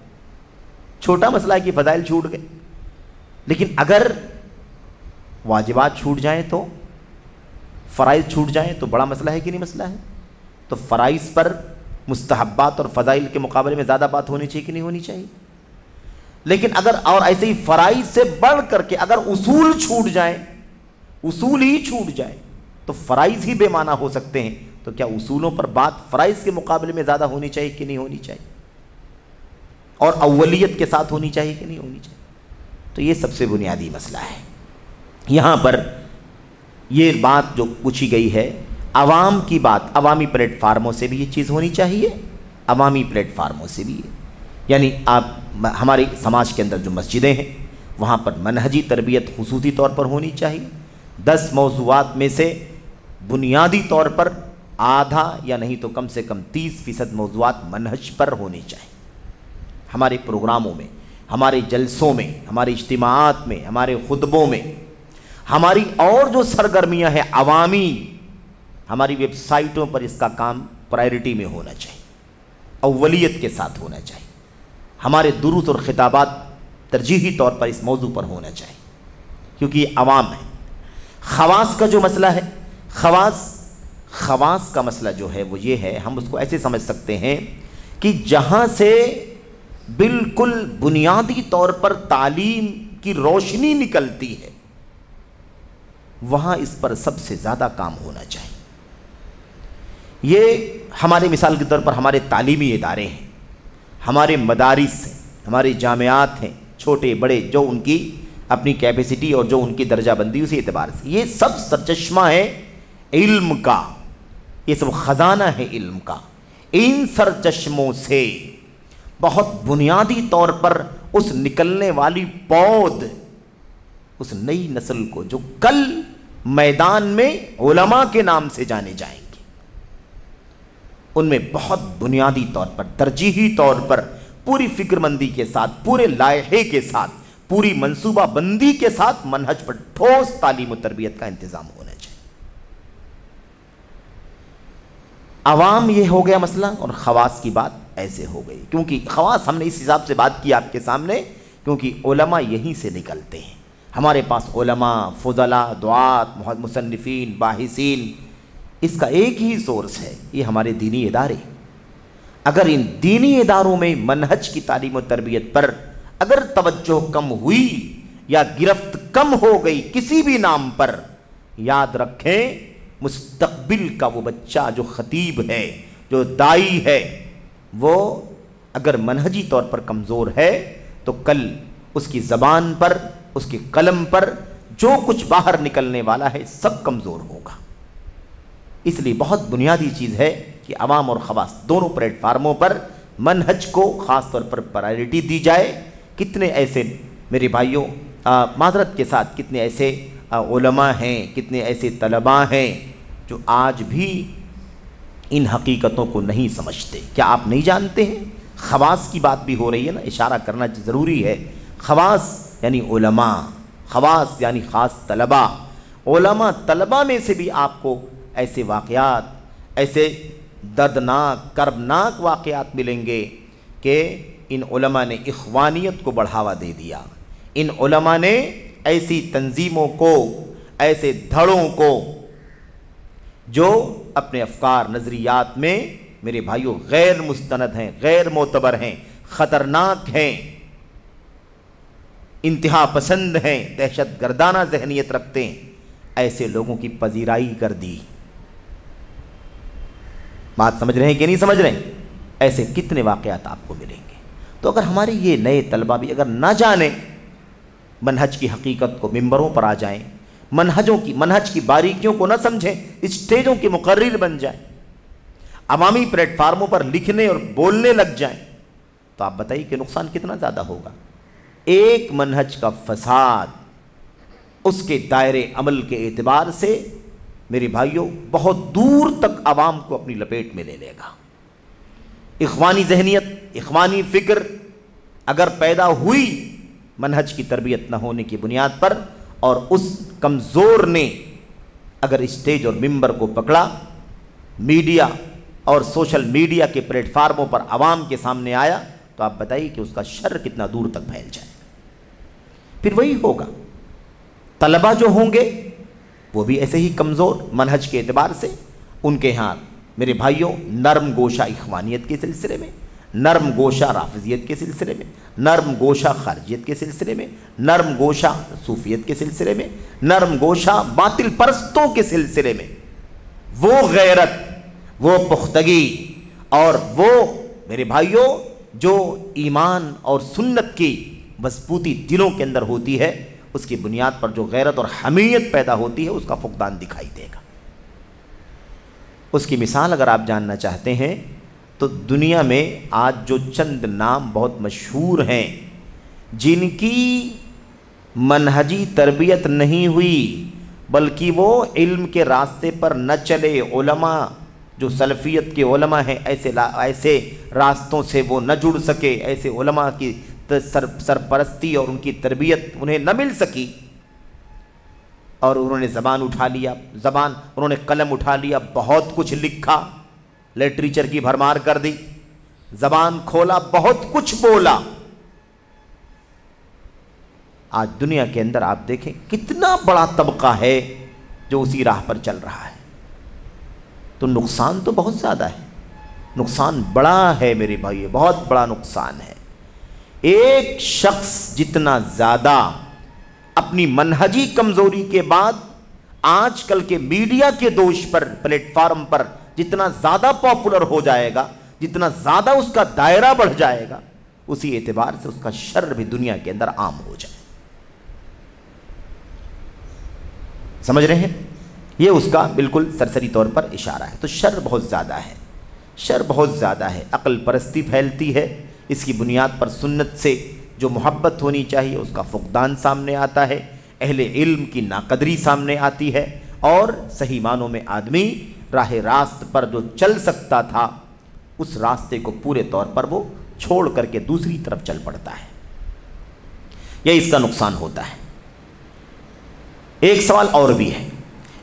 چھوٹا مسئلہ ہے کہ فضائل چھوٹ گئے، لیکن اگر واجبات چھوٹ جائیں تو، فرائض چھوٹ جائیں تو بڑا مسئلہ ہے کہ نہیں مسئلہ ہے؟ تو فرائض پر مستحبات اور فضائل کے مقابلے میں زیادہ بات ہونی چاہیے کہ نہیں ہونی چاہیے؟ لیکن اگر اور ایسے ہی فرائض سے بڑھ کر کے اگر اصول چھوٹ جائیں، اصول ہی چھوٹ جائیں تو فرائض ہی بے معنی ہو سکتے ہیں، تو کیا اصولوں پر بات فرائض کے مقابلے میں زیادہ ہونی چاہیے کہ نہیں ہونی چاہیے؟ اور اولیت کے ساتھ ہونی چاہیے کہ نہیں ہونی چاہیے؟ تو یہ سب سے بنیادی مسئلہ ہے۔ یہاں پر یہ بات جو پوچھی گئی ہے عوام کی بات، عوامی پلیٹ فارموں سے بھی یہ چیز ہونی چاہیے، عوامی پلیٹ فارموں سے بھی، یعنی آپ ہمارے سماج کے اندر جو مسجدیں ہیں وہاں پر منہجی تربیت خصوصی طور پر ہونی چاہیے۔ 10 موضوعات میں سے بنیادی طور پر آدھا یا نہیں تو کم سے کم 30% موضوعات منہج پر ہونے چاہیے۔ ہمارے پروگراموں میں، ہمارے جلسوں میں، ہمارے اجتماعات میں، ہمارے خطبوں میں، ہماری اور جو سرگرمیاں ہیں عوامی، ہماری ویب سائٹوں پر اس کا کام پرائرٹی میں ہونا چاہیے، اولیت کے ساتھ ہونا چاہیے۔ ہمارے دروس اور خطابات ترجیحی طور پر اس موضوع پر ہونا چاہیے، کیونکہ یہ عوام ہے۔ خواص کا جو مسئلہ ہے، خواص کا مسئلہ جو ہے وہ یہ ہے، ہم اس کو ایسے سمجھ سکتے ہیں کہ جہاں سے بالکل بنیادی طور پر تعلیم کی روشنی نکلتی ہے وہاں اس پر سب سے زیادہ کام ہونا چاہیے۔ یہ ہمارے مثال کے طور پر ہمارے تعلیمی ادارے ہیں، ہمارے مدارس ہیں، ہمارے جامعات ہیں، چھوٹے بڑے، جو ان کی اپنی کیپیسٹی اور جو ان کی درجہ بندی اسی اعتبار سے، یہ سب سرچشمہ ہے علم کا، یہ سب خزانہ ہے علم کا۔ ان سرچشموں سے بہت بنیادی طور پر اس نکلنے والی پود، اس نئی نسل کو جو کل میدان میں علماء کے نام سے جانے جائیں گے، ان میں بہت بنیادی طور پر، ترجیحی طور پر، پوری فکر مندی کے ساتھ، پورے لائحے کے ساتھ، پوری منصوبہ بندی کے ساتھ منہج پر ٹھوس تعلیم و تربیت کا انتظام ہونا چاہیے۔ عوام یہ ہو گیا مسئلہ، اور خواص کی بات ایسے ہو گئی، کیونکہ خواص ہم نے اس حساب سے بات کی آپ کے سامنے کیونکہ علماء یہیں سے نکلتے ہیں۔ ہمارے پاس علماء، فضلاء، دعات، مصنفین، باحثین، اس کا ایک ہی سورس ہے، یہ ہمارے دینی ادارے۔ اگر ان دینی اداروں میں منہج کی تعلیم و تربیت پر اگر توجہ کم ہوئی یا گرفت کم ہو گئی کسی بھی نام پر، یاد رکھیں مستقبل کا وہ بچہ جو خطیب ہے، جو داعی ہے، وہ اگر منہجی طور پر کمزور ہے تو کل اس کی زبان پر، اس کی قلم پر جو کچھ باہر نکلنے والا ہے سب کمزور ہوگا۔ اس لیے بہت بنیادی چیز ہے کہ عوام اور خواص دونوں پلیٹ فارموں پر منہج کو خاص طور پر پرائرٹی دی جائے۔ کتنے ایسے میرے بھائیوں، معذرت کے ساتھ، کتنے ایسے علماء ہیں، کتنے ایسے طلباء ہیں جو آج بھی ان حقیقتوں کو نہیں سمجھتے۔ کیا آپ نہیں جانتے ہیں؟ خواص کی بات بھی ہو رہی ہے نا، اشارہ کرنا ضروری ہے۔ خواص یعنی علماء، خواص یعنی خاص طلباء۔ علماء طلباء میں سے بھی آپ کو ایسے واقعات، ایسے دردناک، کربناک واقعات ملیں گے کہ ان علماء نے اخوانیت کو بڑھاوا دے دیا، ان علماء نے ایسی تنظیموں کو، ایسے دھڑوں کو جو اپنے افکار نظریات میں میرے بھائیوں غیر مستند ہیں، غیر معتبر ہیں، خطرناک ہیں، انتہا پسند ہیں، دہشت گردانہ ذہنیت رکھتے ہیں، ایسے لوگوں کی پذیرائی کر دی۔ بات سمجھ رہے ہیں کہ نہیں سمجھ رہے ہیں؟ ایسے کتنے واقعات آپ کو ملیں گے۔ تو اگر ہمارے یہ نئے طلبہ بھی اگر نہ جانیں منہج کی حقیقت کو، ممبروں پر آ جائیں، منہج کی باریکیوں کو نہ سمجھیں، اسٹیجوں کے مقرر بن جائیں، عوامی پلیٹ فارموں پر لکھنے اور بولنے لگ جائیں، تو آپ بتائیے کہ نقصان کتنا زیادہ ہوگا۔ ایک منہج کا فساد اس کے دائرے عمل کے اعتبار سے میرے بھائیوں بہت دور تک عوام کو اپنی لپیٹ میں لے لے گا۔ اخوانی ذہنیت، اخوانی فکر اگر پیدا ہوئی منہج کی تربیت نہ ہونے کی بنیاد پر، اور اس کمزور نے اگر اسٹیج اور ممبر کو پکڑا، میڈیا اور سوشل میڈیا کے پلیٹ فارموں پر عوام کے سامنے آیا، تو آپ بتائیے کہ اس کا شر کتنا دور تک پھیل جائے گا۔ پھر وہی ہوگا، طلبہ جو ہوں گے وہ بھی ایسے ہی کمزور منہج کے اعتبار سے، ان کے ہاں میرے بھائیوں نرم گوشہ اخوانیت کے سلسلے میں، نرم گوشہ رافضیت کے سلسلے میں، نرم گوشہ خارجیت کے سلسلے میں، نرم گوشہ صوفیت کے سلسلے میں، نرم گوشہ باطل پرستوں کے سلسلے میں، وہ غیرت، وہ پختگی اور وہ میرے بھائیوں جو ایمان اور سنت کی مضبوطی دلوں کے اندر ہوتی ہے، اس کی بنیاد پر جو غیرت اور حمیت پیدا ہوتی ہے، اس کا فقدان دکھائی دے گا۔ اس کی مثال اگر آپ جاننا چاہتے ہیں تو دنیا میں آج جو چند نام بہت مشہور ہیں جن کی منہجی تربیت نہیں ہوئی بلکہ وہ علم کے راستے پر نہ چلے، علماء جو سلفیت کے علماء ہیں ایسے راستوں سے وہ نہ جڑ سکے، ایسے علماء کی سرپرستی اور ان کی تربیت انہیں نہ مل سکی، اور انہوں نے انہوں نے قلم اٹھا لیا، بہت کچھ لکھا، لٹریچر کی بھرمار کر دی، زبان کھولا، بہت کچھ بولا۔ آج دنیا کے اندر آپ دیکھیں کتنا بڑا طبقہ ہے جو اسی راہ پر چل رہا ہے، تو نقصان تو بہت زیادہ ہے، نقصان بڑا ہے میرے بھائی، بہت بڑا نقصان ہے۔ ایک شخص جتنا زیادہ اپنی منہجی کمزوری کے بعد آج کل کے میڈیا کے دوش پر، پلیٹ فارم پر جتنا زیادہ پاپولر ہو جائے گا، جتنا زیادہ اس کا دائرہ بڑھ جائے گا، اسی اعتبار سے اس کا شر بھی دنیا کے اندر عام ہو جائے۔ سمجھ رہے ہیں؟ یہ اس کا بالکل سرسری طور پر اشارہ ہے۔ تو شر بہت زیادہ ہے، شر بہت زیادہ ہے، عقل پرستی پھیلتی ہے، اس کی بنیاد پر سنت سے جو محبت ہونی چاہیے اس کا فقدان سامنے آتا ہے، اہل علم کی ناقدری سامنے آتی ہے، اور صحیح معنوں میں آدمی راہ راست پر جو چل سکتا تھا اس راستے کو پورے طور پر وہ چھوڑ کر کے دوسری طرف چل پڑتا ہے، یہ اس کا نقصان ہوتا ہے۔ ایک سوال اور بھی ہے،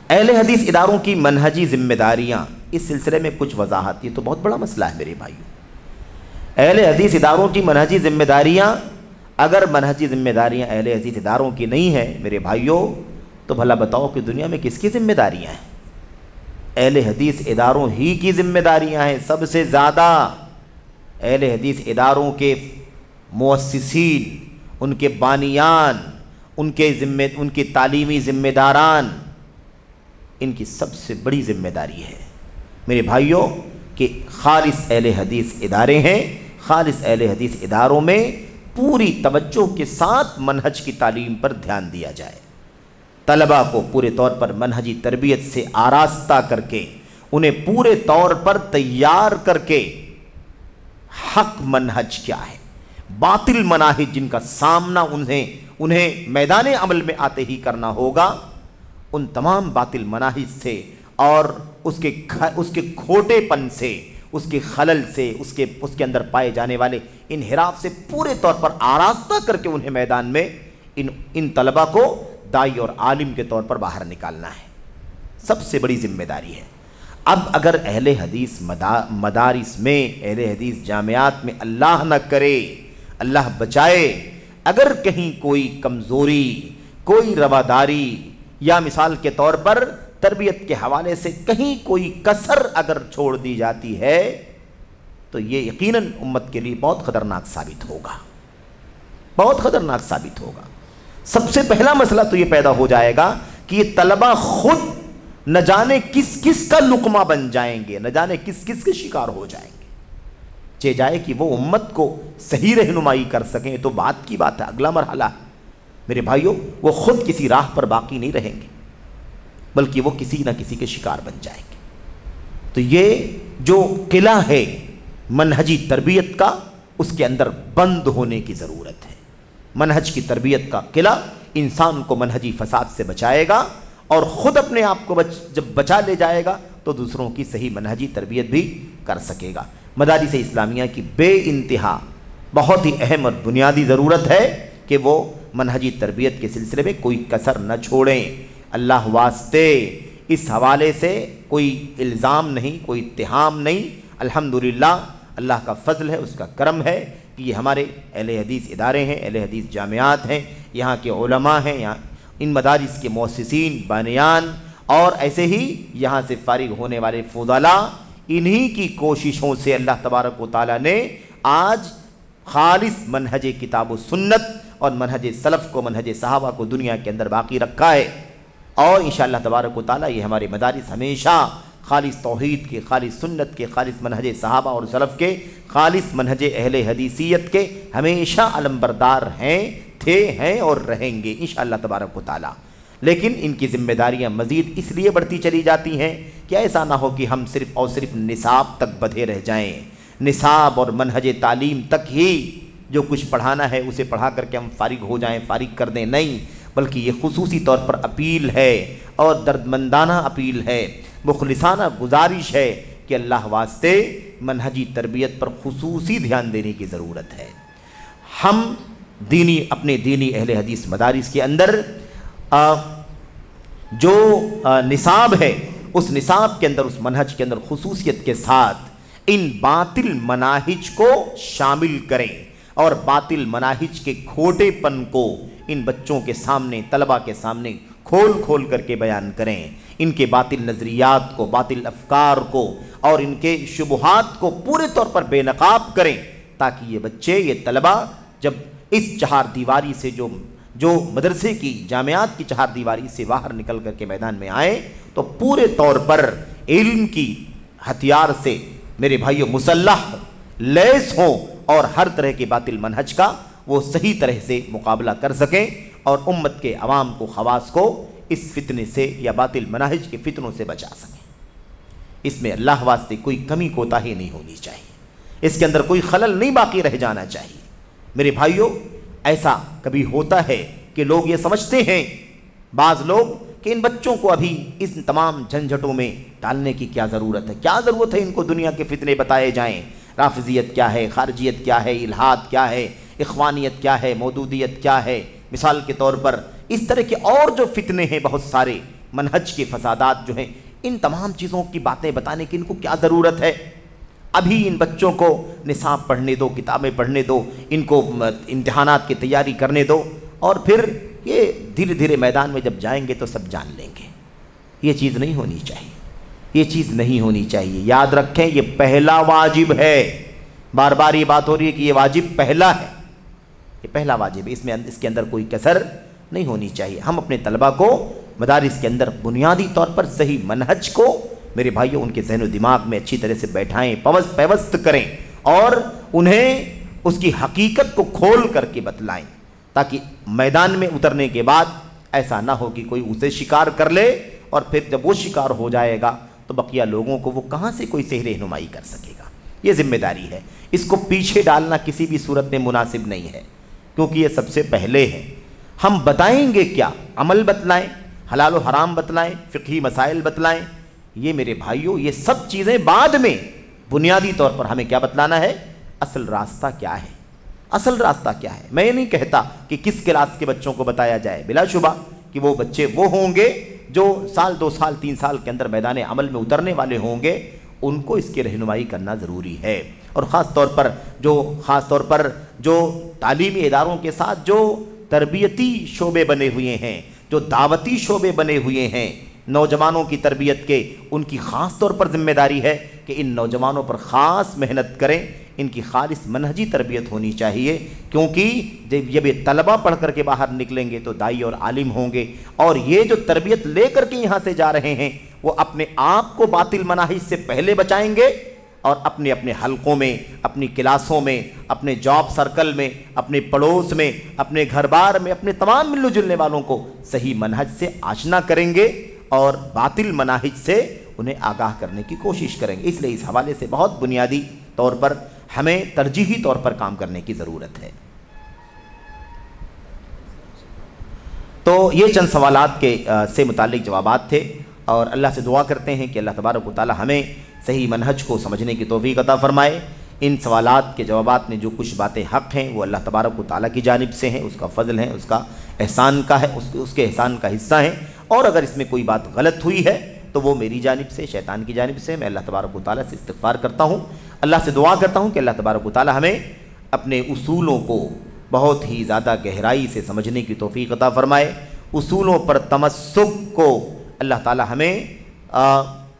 اہل حدیث اداروں کی منہجی ذمہ داریاں، اس سلسلے میں کچھ وضاحت، یہ تو بہت بڑا مسئلہ ہے میرے بھائیوں۔ اہل حدیث اداروں کی منہجی ذمہ داریاں، اگر منہجی ذمہ داریاں اہل حدیث اداروں کی نہیں ہیں میرے بھائیوں، تو بھلا بتاؤ کہ دنیا میں کس کی ذمہ داریاں ہیں؟ اہل حدیث اداروں ہی کی ذمہ داریاں ہیں سب سے زیادہ۔ اہل حدیث اداروں کے مؤسسین، ان کے بانیان، ان کی تعلیمی ذمہ داران، ان کی سب سے بڑی ذمہ داری ہے میرے بھائیوں کہ خالص اہل حدیث ادارے ہیں، خالص اہل حدیث اداروں میں پوری توجہ کے ساتھ منہج کی تعلیم پر دھیان دیا جائے، طلبہ کو پورے طور پر منہجی تربیت سے آراستہ کر کے، انہیں پورے طور پر تیار کر کے حق منہج کیا ہے، باطل مناہج جن کا سامنا انہیں میدان عمل میں آتے ہی کرنا ہوگا، ان تمام باطل مناہج سے اور اس کے کھوٹے پن سے، اس کے خلل سے، اس کے اندر پائے جانے والے انحراف سے پورے طور پر آراستہ کر کے انہیں میدان میں ان طلبہ کو دائی اور عالم کے طور پر باہر نکالنا ہے، سب سے بڑی ذمہ داری ہے۔ اب اگر اہل حدیث مدارس میں، اہل حدیث جامعات میں اللہ نہ کرے، اللہ بچائے، اگر کہیں کوئی کمزوری، کوئی رواداری، یا مثال کے طور پر تربیت کے حوالے سے کہیں کوئی کسر اگر چھوڑ دی جاتی ہے تو یہ یقیناً امت کے لیے بہت خطرناک ثابت ہوگا، بہت خطرناک ثابت ہوگا۔ سب سے پہلا مسئلہ تو یہ پیدا ہو جائے گا کہ یہ طلبہ خود نہ جانے کس کس کا لقمہ بن جائیں گے، نہ جانے کس کس کے شکار ہو جائیں گے۔ چہ جائے کہ وہ امت کو صحیح رہنمائی کر سکیں تو بات کی بات ہے، اگلا مرحلہ ہے میرے بھائیوں، وہ خود کسی راہ پر باقی نہیں رہیں گے بلکہ وہ کسی نہ کسی کے شکار بن جائیں گے۔ تو یہ جو قلعہ ہے منہجی تربیت کا، اس کے اندر بند ہونے کی ضرورت ہے۔ منہج کی تربیت کا قلعہ انسان کو منہجی فساد سے بچائے گا، اور خود اپنے آپ کو جب بچا لے جائے گا تو دوسروں کی صحیح منہجی تربیت بھی کر سکے گا۔ مدارس اسلامیہ کی بے انتہا بہت ہی اہم اور بنیادی ضرورت ہے کہ وہ منہجی تربیت کے سلسلے میں کوئی کسر نہ چھوڑیں۔ اللہ واسطے اس حوالے سے کوئی الزام نہیں، کوئی اتہام نہیں، الحمدللہ اللہ کا فضل ہے، اس کا کرم ہے کہ یہ ہمارے اہل حدیث ادارے ہیں، اہل حدیث جامعات ہیں، یہاں کے علماء ہیں، یہاں ان مدارس کے مؤسسین، بانیان، اور ایسے ہی یہاں سے فارغ ہونے والے فضلاء، انہی کی کوششوں سے اللہ تبارک و تعالیٰ نے آج خالص منہج کتاب و سنت اور منہج سلف کو، منہج صحابہ کو دنیا کے اندر باقی رکھا ہے، اور انشاءاللہ تبارک و تعالیٰ یہ ہمارے مدارس ہمیشہ خالص توحید کے، خالص سنت کے، خالص منہج صحابہ اور سلف کے، خالص منہج اہل حدیثیت کے ہمیشہ علمبردار ہیں، ہیں اور رہیں گے انشاءاللہ تبارک و تعالیٰ۔ لیکن ان کی ذمہ داریاں مزید اس لیے بڑھتی چلی جاتی ہیں کہ ایسا نہ ہو کہ ہم صرف اور صرف نصاب تک بدھے رہ جائیں، نصاب اور منہج تعلیم تک ہی جو کچھ پڑھانا ہے اسے پڑھا کر کے ہم فارغ ہو جائیں، فارغ کر دیں، نہیں، بلکہ یہ خصوصی طور پر اپیل ہے اور دردمندانہ اپیل ہے، مخلصانہ گزارش ہے کہ اللہ واسطے منہجی تربیت پر خصوصی دھیان دینے کی ضرورت ہے۔ ہم اپنے دینی اہل حدیث مدارس کے اندر جو نصاب ہے، اس نصاب کے اندر، اس منہج کے اندر خصوصیت کے ساتھ ان باطل مناہج کو شامل کریں اور باطل مناہج کے کھوٹے پن کو ان بچوں کے سامنے، طلبہ کے سامنے کھول کھول کر کے بیان کریں، ان کے باطل نظریات کو، باطل افکار کو اور ان کے شبہات کو پورے طور پر بے نقاب کریں، تاکہ یہ بچے، یہ طلبہ جب اس چہار دیواری سے جو مدرسے کی، جامعات کی چہار دیواری سے باہر نکل کر کے میدان میں آئیں تو پورے طور پر علم کی ہتھیار سے میرے بھائیوں مسلح لیس ہوں اور ہر طرح کے باطل منہج کا وہ صحیح طرح سے مقابلہ کر سکیں اور امت کے عوام کو، خواص کو اس فتنے سے یا باطل منہج کے فتنوں سے بچا سکیں۔ اس میں اللہ واسطے کوئی کمی کوتاہی نہیں ہونی چاہیے، اس کے اندر کوئی خلل نہیں باقی رہ جانا چاہیے۔ میرے بھائیوں، ایسا کبھی ہوتا ہے کہ لوگ یہ سمجھتے ہیں، بعض لوگ، کہ ان بچوں کو ابھی اس تمام جھنجھٹوں میں ڈالنے کی کیا ضرورت ہے، کیا ضرورت ہے ان کو دنیا کے فتنے بتائے جائیں، رافضیت کیا ہے، خارجیت کیا ہے، الحاد کیا ہے، اخوانیت کیا ہے، مودودیت کیا ہے، مثال کے طور پر اس طرح کے اور جو فتنے ہیں بہت سارے، منہج کے فسادات جو ہیں، ان تمام چیزوں کی باتیں بتانے کی ان کو کیا ضرورت ہے؟ ابھی ان بچوں کو نصاب پڑھنے دو، کتابیں پڑھنے دو، ان کو امتحانات کی تیاری کرنے دو، اور پھر یہ دھیرے دھیرے میدان میں جب جائیں گے تو سب جان لیں گے۔ یہ چیز نہیں ہونی چاہیے، یہ چیز نہیں ہونی چاہیے۔ یاد رکھیں، یہ پہلا واجب ہے، بار بار یہ بات ہو رہی ہے کہ یہ واجب پہلا ہے، یہ پہلا واجب ہے، اس کے اندر کوئی کسر نہیں ہونی چاہیے۔ ہم اپنے طلبہ کو مدارس کے اندر بنیادی طور پر صحیح منہج کو میرے بھائیوں ان کے ذہن و دماغ میں اچھی طرح سے بیٹھائیں، پیوست کریں اور انہیں اس کی حقیقت کو کھول کر کے بتلائیں، تاکہ میدان میں اترنے کے بعد ایسا نہ ہو کہ کوئی اسے شکار کر لے اور پھر جب وہ شکار ہو جائے گا تو بقیہ لوگوں کو وہ کہاں سے کوئی صحیح رہنمائی کر سکے گا۔ یہ ذمہ داری ہے، اس کو پیچھے ڈالنا کسی بھی صورت میں مناسب نہیں ہے، کیونکہ یہ سب سے پہلے ہے۔ ہم بتائیں گے کیا؟ عمل بتلائیں، حلال و حرام بتلائیں، فقہی مسائل بتلائیں، یہ میرے بھائیوں یہ سب چیزیں بعد میں، بنیادی طور پر ہمیں کیا بتلانا ہے؟ اصل راستہ کیا ہے، اصل راستہ کیا ہے۔ میں نہیں کہتا کہ کس کلاس کے بچوں کو بتایا جائے، بلا شبہ کہ وہ بچے وہ ہوں گے جو سال 2 سال 3 سال کے اندر میدان عمل میں اترنے والے ہوں گے، ان کو اس کی رہنمائی کرنا ضروری ہے، اور خاص طور پر جو تعلیمی اداروں کے ساتھ جو تربیتی شعبے بنے ہوئے ہیں، جو دعوتی شعبے بنے ہوئے ہیں، نوجوانوں کی تربیت کے ان کی خاص طور پر ذمہ داری ہے کہ ان نوجوانوں پر خاص محنت کریں، ان کی خالص منہجی تربیت ہونی چاہیے، کیونکہ جب یہ طلبہ پڑھ کر کے باہر نکلیں گے تو داعی اور عالم ہوں گے، اور یہ جو تربیت لے کر کے یہاں سے جا رہے ہیں وہ اپنے آپ کو باطل مناہج سے پہلے بچائیں گے، اور اپنے اپنے حلقوں میں، اپنی کلاسوں میں، اپنے جاب سرکل میں، اپنے پڑوس میں، اپنے گھر بار میں، اپنے تمام ملنے جلنے والوں کو صحیح منہج سے آشنا کریں گے اور باطل مناہج سے انہیں آگاہ کرنے کی کوشش کریں گے۔ اس لیے اس حوالے سے بہت بنیادی طور پر ہمیں ترجیحی طور پر کام کرنے کی ضرورت ہے۔ تو یہ چند سوالات کے سے متعلق جوابات تھے، اور اللہ سے دعا کرتے ہیں کہ اللہ تبارک و تعالی ہمیں صحیح منہج کو سمجھنے کی توفیق عطا فرمائے۔ ان سوالات کے جوابات میں جو کچھ باتیں حق ہیں وہ اللہ تبارک و تعالیٰ کی جانب سے ہیں، اس کا فضل ہے، اس کا احسان کا ہے، اس کے احسان کا حصہ ہیں، اور اگر اس میں کوئی بات غلط ہوئی ہے تو وہ میری جانب سے، شیطان کی جانب سے، میں اللہ تبارک و تعالیٰ سے استغفار کرتا ہوں، اللہ سے دعا کرتا ہوں کہ اللہ تبارک و تعالیٰ ہمیں اپنے اصولوں کو بہت ہی زیادہ گہرائی سے سمجھنے کی توفیق عطا فرمائے، اصولوں پر تمسک کو اللہ تعالیٰ ہمیں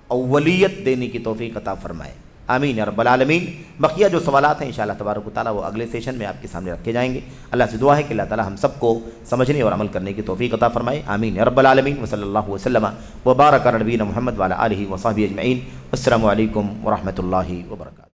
اولیت دینے کی توفیق عطا فرمائے، آمین یا رب العالمین۔ بقیہ جو سوالات ہیں انشاءاللہ تبارک و تعالیٰ وہ اگلے سیشن میں آپ کے سامنے رکھے جائیں گے۔ اللہ سے دعا ہے کہ اللہ تعالیٰ ہم سب کو سمجھنے اور عمل کرنے کی توفیق عطا فرمائے، آمین یا رب العالمین۔ وصلی اللہ وسلم وبارک علی نبینا محمد وعلی آلہ وصحبہ اجمعین۔ السلام علیکم ورحمۃ اللہ وبرکاتہ۔